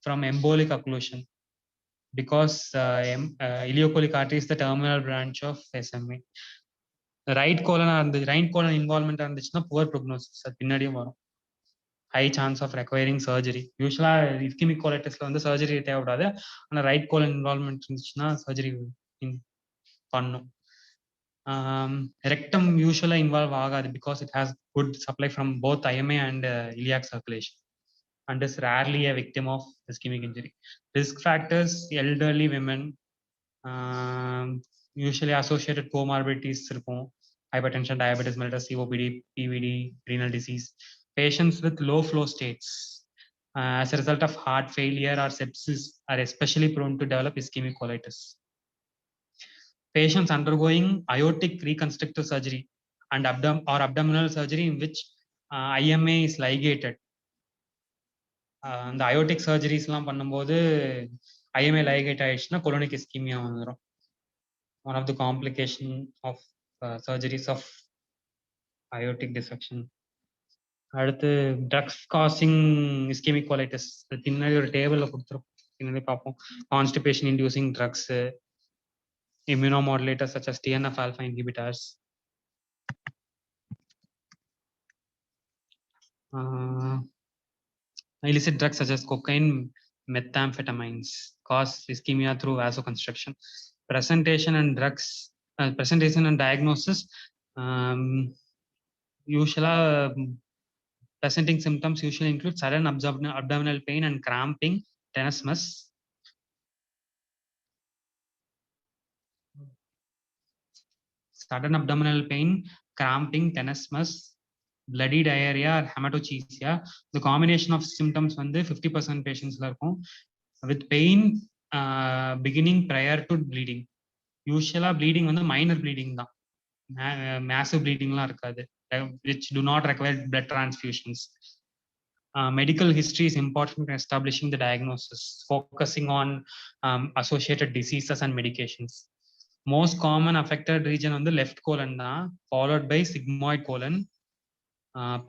from embolic occlusion because ileocolic artery is the terminal branch of SMA. Right colon involvement இருந்துச்சுன்னா poor prognosis, அது பின்னாடியும் வரும். High chance of requiring surgery. Usually ischemic colitisல வந்து surgery தேவைப்படாது, ஆனா right colon involvement இருந்துச்சுன்னா surgery பண்ணும். Rectum usually involve ஆகாது because it has good supply from both IMA and iliac circulation, and is rarely a victim of ischemic injury. Risk factors: elderly women, usually associated comorbidities இருக்கும், hypertension, diabetes mellitus, COPD, PVD, renal disease. Patients with low flow states as a result of heart failure or sepsis are especially prone to develop ischemic colitis. Patients undergoing aortic reconstructive surgery and abdominal surgery in which IMA is ligated. The aortic surgeries எல்லாம் பண்ணும்போது IMA ligate ஆயிடுச்சுன்னா colonic ischemia வந்துரும். One of the complication of surgeries of aortic dissection. அடுத்து drugs causing ischemic colitis, பின்னாடி ஒரு டேபிள்ல கொடுத்துரும், பின்னாடி பார்ப்போம். Constipation inducing drugs, immunomodulators such as TNF alpha inhibitors, illicit drugs such as cocaine, methamphetamines cause ischemia through vasoconstriction. Presentation and diagnosis, usually presenting symptoms usually include sudden abdominal pain and cramping, tenesmus. Sudden abdominal pain, cramping, tenesmus, bloody diarrhea or hematochezia. The combination of symptoms வந்து 50% patients இருக்கும், with pain beginning prior to bleeding. Usually bleeding வந்து minor bleeding தான், massive bleeding லாம் இருக்காது, which do not require blood transfusions. Medical history is important in establishing the diagnosis, focusing on associated diseases and medications. Most common affected region on the left colon தான், followed by sigmoid colon.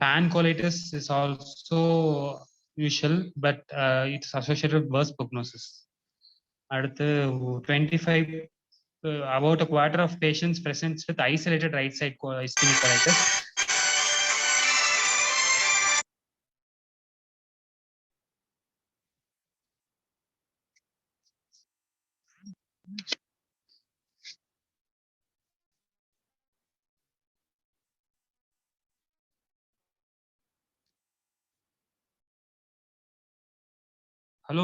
Pancolitis is also usual, but it's associated with worse prognosis. அடுத்து 25 about a quarter of patients presents with isolated right side ischemic colitis. Hello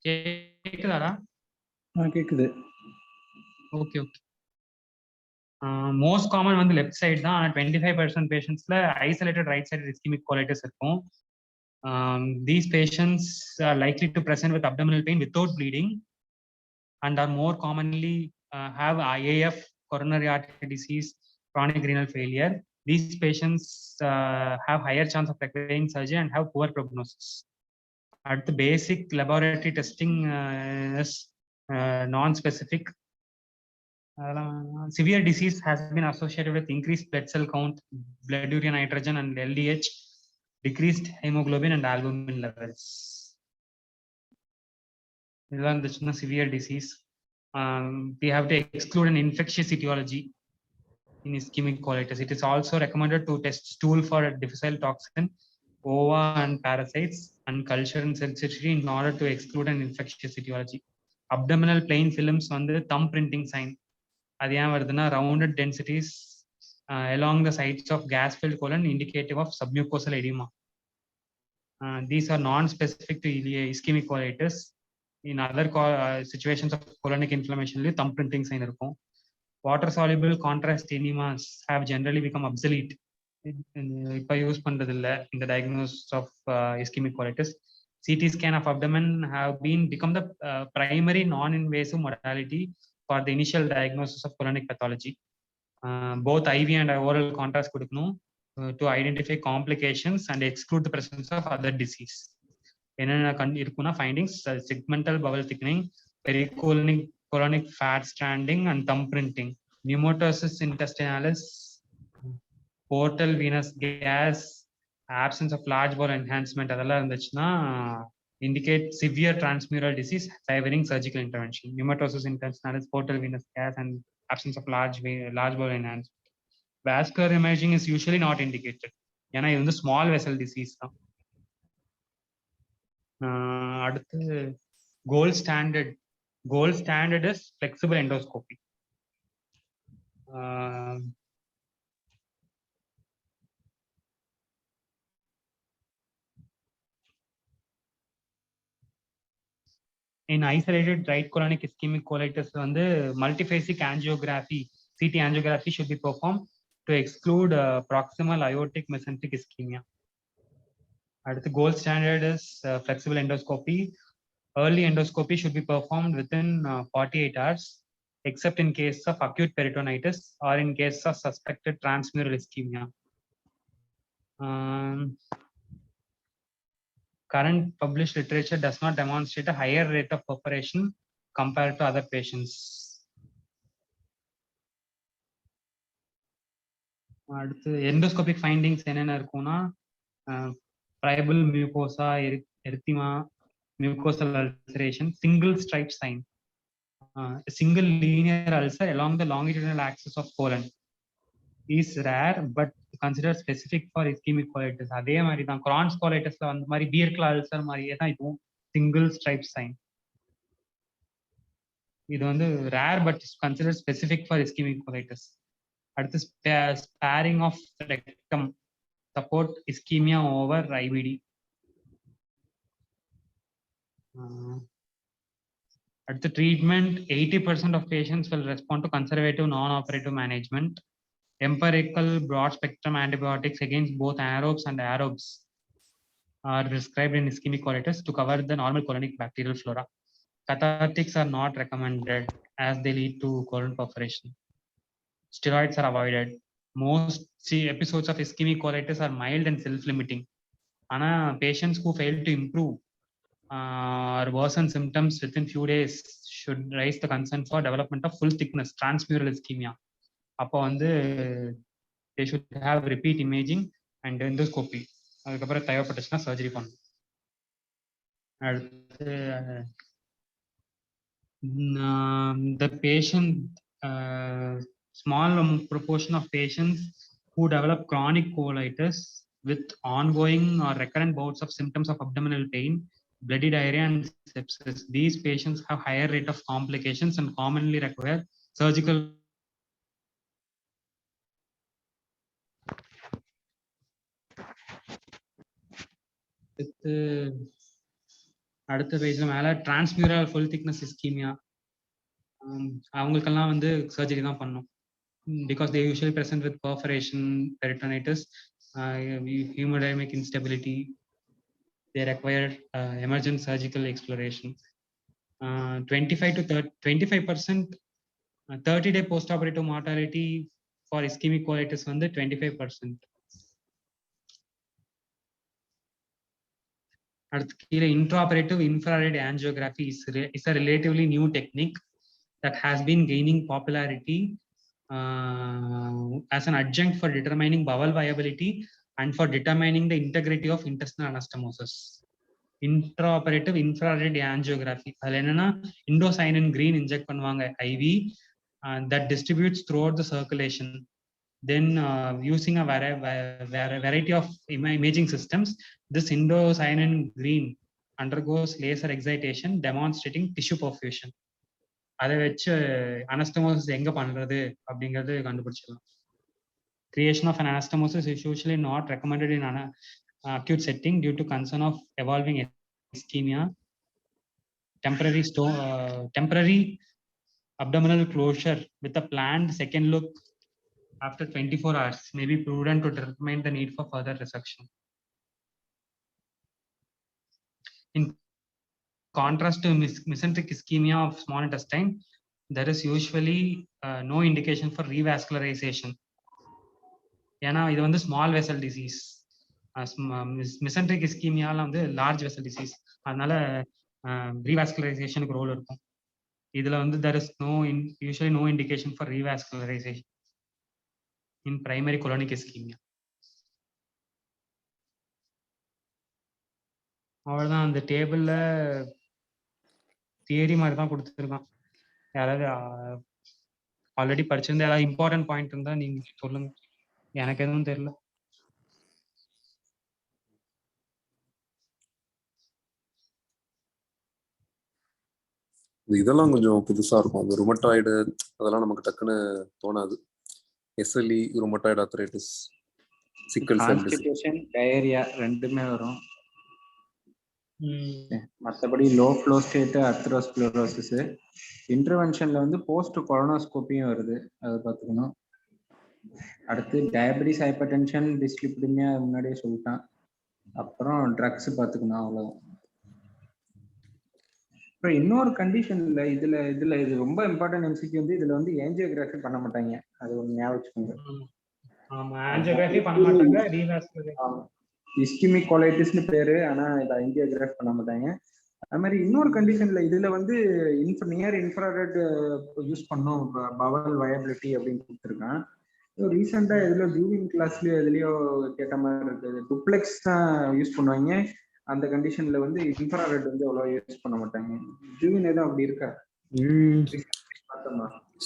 கேக்குதாடா? கேக்குது. Okay okay. Most common வந்து left side தான். ஆனால் 25% பேஷண்ட்ஸ்ல isolated right side ischaemic colitis இருக்கும். These patients are likely to present with abdominal pain without bleeding and are more commonly have IAF, coronary artery disease, chronic renal failure. These patients have higher chance of requiring surgery and have poor prognosis. At the basic laboratory testing is non-specific. Severe disease has been associated with increased blood cell count, blood urea nitrogen and LDH, decreased hemoglobin and albumin levels. This is severe disease. We have to exclude an infectious etiology in ischemic colitis. It is also recommended to test stool for difficile toxin, ova and parasites, and culture and sensitivity in order to exclude an infectious etiology. Abdominal plain films on the thumb printing sign. அது ஏன் வருதுன்னா rounded densities along the sides of gas-filled colon indicative of submucosal edema. These are non-specific to ischemic colitis. In other situations of colonic inflammation, thumb printing sign இருக்கும். Water-soluble contrast enemas have generally become obsolete. இப்போ use பண்றது இல்ல in the diagnosis of ischemic colitis. CT scan of abdomen have become the primary non-invasive modality for the initial diagnosis of colonic pathology. Both IV and oral contrast கொடுக்கணும் to identify complications and exclude the presence of other disease. என்னென்ன இருக்குன்னா findings: segmental bowel thickening, pericolonic fat stranding and thumb printing, pneumatosis intestinalis, portal venous gas, absence of large bowel enhancement அதெல்லாம் இருந்துச்சுன்னா indicate severe transmural disease favoring surgical intervention. Pneumatosis intestinalis, portal venous gas and absence of large bowel enhancement. Vascular imaging is usually not indicated ஏன்னா இது வந்து small vessel disease தான். அடுத்து gold standard is flexible endoscopy. In isolated right colonic ischemic colitis வந்து multiphasic angiography, CT angiography should be performed to exclude proximal aortic mesenteric ischemia. The gold standard is flexible endoscopy. Early endoscopy should be performed within 48 hours, except in case of acute peritonitis or in case of suspected transmural ischemia. Current published literature does not demonstrate a higher rate of perforation compared to other patients. Endoscopic findings என்னென்ன இருக்கும்னா priable mucosa, erythema, mucosal ulceration, single stripe sign, a single linear ulcer along the longitudinal axis of colon is rare but considered specific for ischemic colitis. அதே மாதிரி தான் Crohn's colitisல அந்த மாதிரி பீர்க்லா ulcer மாதிரியே தான் இதுவும் single stripe sign. இது வந்து rare but considered specific for ischemic colitis. அடுத்து sparing of rectum support ischemia over IBD. At the treatment, 80% of patients will respond to conservative non-operative management. Empirical broad spectrum antibiotics against both anaerobes and aerobes are prescribed in ischemic colitis to cover the normal colonic bacterial flora. Cathartics are not recommended as they lead to colon perforation. Steroids are avoided. Most episodes of ischemic colitis are mild and self-limiting. Ana patients who fail to improve or worsen symptoms within few days should raise the concern for development of full thickness transmural ischemia. அப்போ வந்து they should have repeat imaging and endoscopy. அதுக்கப்புறம் தேவைப்பட்டுச்சுன்னா surgery பண்ணணும். அடுத்து the patient, small proportion of patients who develop chronic colitis with ongoing or recurrent bouts of symptoms of abdominal pain, bloody diarrhea and sepsis. These patients have higher rate of complications and commonly require surgical அடுத்த பேஜ்ல மேல transmural full thickness ischaemia, அவங்களுக்கெல்லாம் வந்து surgery தான் பண்ணும். Because they usually present with perforation, peritonitis, hemodynamic instability. They require emergent surgical exploration. 25% 30-day postoperative mortality for ischemic colitis வந்து 25%. அடுத்து கீழே intraoperative infrared angiography is a relatively new technique that has been gaining popularity as an adjunct for determining bowel viability and for determining the integrity of intestinal anastomosis. Intraoperative infrared angiography அதுல என்னன்னா indocyanine green inject பண்ணுவாங்க IV, that distributes throughout the circulation. Then using a variety of imaging systems, this indocyanine green undergoes laser excitation demonstrating tissue perfusion. அதை வச்சு anastomosis எங்க பண்றது அப்படிங்கிறது கண்டுபிடிச்சிடலாம். Creation of an anastomosis is usually not recommended in an acute setting due to concern of evolving ischemia. Temporary abdominal closure with a planned second look after 24 hours may be prudent to determine the need for further resection. In contrast to mesenteric ischemia of small intestine, there is usually no indication for revascularization. ஏன்னா இது வந்து small vessel disease. மெசென்ட்ரிக் இஸ்கீமியால வந்து large vessel disease, அதனால ரீவாஸ்குலரைசேஷனுக்கு role இருக்கும். இதுல வந்து there is usually no indication for revascularization in primary colonic ischemia. அவ்வளவுதான். அந்த டேபிள்ல தியரி மாதிரி தான் கொடுத்துருக்கான். யாராவது ஆல்ரெடி படிச்சிருந்தா ஏதாவது இம்பார்ட்டன்ட் பாயிண்ட் இருந்தா நீங்க சொல்லுங்க, எனக்கு எதுவும் தெரியல. இதெல்லாம் கொஞ்சம் புதுசா இருக்கும். அந்த ருமட்டாய்டு அதெல்லாம் நமக்கு டக்குன்னு தோணாது. SLE, ருமட்டாய்டு ஆர்த்ரைட்டிஸ், சிக்கல் செல் டிசீஸ், டயரியா ரெண்டுமே வரும். மற்றபடி லோ ஃப்ளோ ஸ்டேட் அர்த்ரோஸ்க்ளரோசிஸ், இன்டர்வென்ஷன்ல வந்து போஸ்ட் கொலனோஸ்கோப்பியும் வருது, அதை பார்த்துக்கணும். அடுத்து டயபெட்டிஸ், ஹைப்பர் டென்ஷன், டிஸ்லிபிடிமியா முன்னாடியே சொல்லிட்டான். அப்புறம் ட்ரக்ஸ் பார்த்துக்கணும், அவ்வளோதான். அப்புறம் இன்னொரு கண்டிஷன்ல இதுல இது ரொம்ப இம்பார்ட்டன்ட் எம்சிக்கு வந்து இதுல வந்து ஏஞ்சியோகிராஃபி பண்ண மாட்டாங்க, அது ஒன்று ஞாபகம் வச்சுக்கோங்க. இஸ்கிமிக் கொலைட்டிஸ்னு பேரு, ஆனா இதை ஏஞ்சியோகிராஃபி பண்ண மாட்டாங்க. அது மாதிரி இன்னொரு கண்டிஷன்ல இதுல வந்து நியர் இன்ஃப்ராரெட் யூஸ் பண்ணோம் பவல் வயபிலிட்டி அப்படின்னு கொடுத்துருக்கான். ரீசெண்டா இதுல ஜூவிங் கிளாஸ்லயோ எதுலயோ கேட்ட மாதிரி இருக்குது. டுப்ளெக்ஸ் தான் யூஸ் பண்ணுவாங்க, அந்த கண்டிஷன்ல வந்து இன்ஃப்ராரெட் வந்து அவ்வளோ யூஸ் பண்ண மாட்டாங்க. ஜூவின் எதுவும் அப்படி இருக்கா?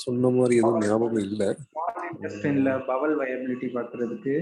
சொன்ன மாதிரி எதுவும் ஞாபகம் இல்ல. பவல் வயபிலிட்டி பாக்குறதுக்கு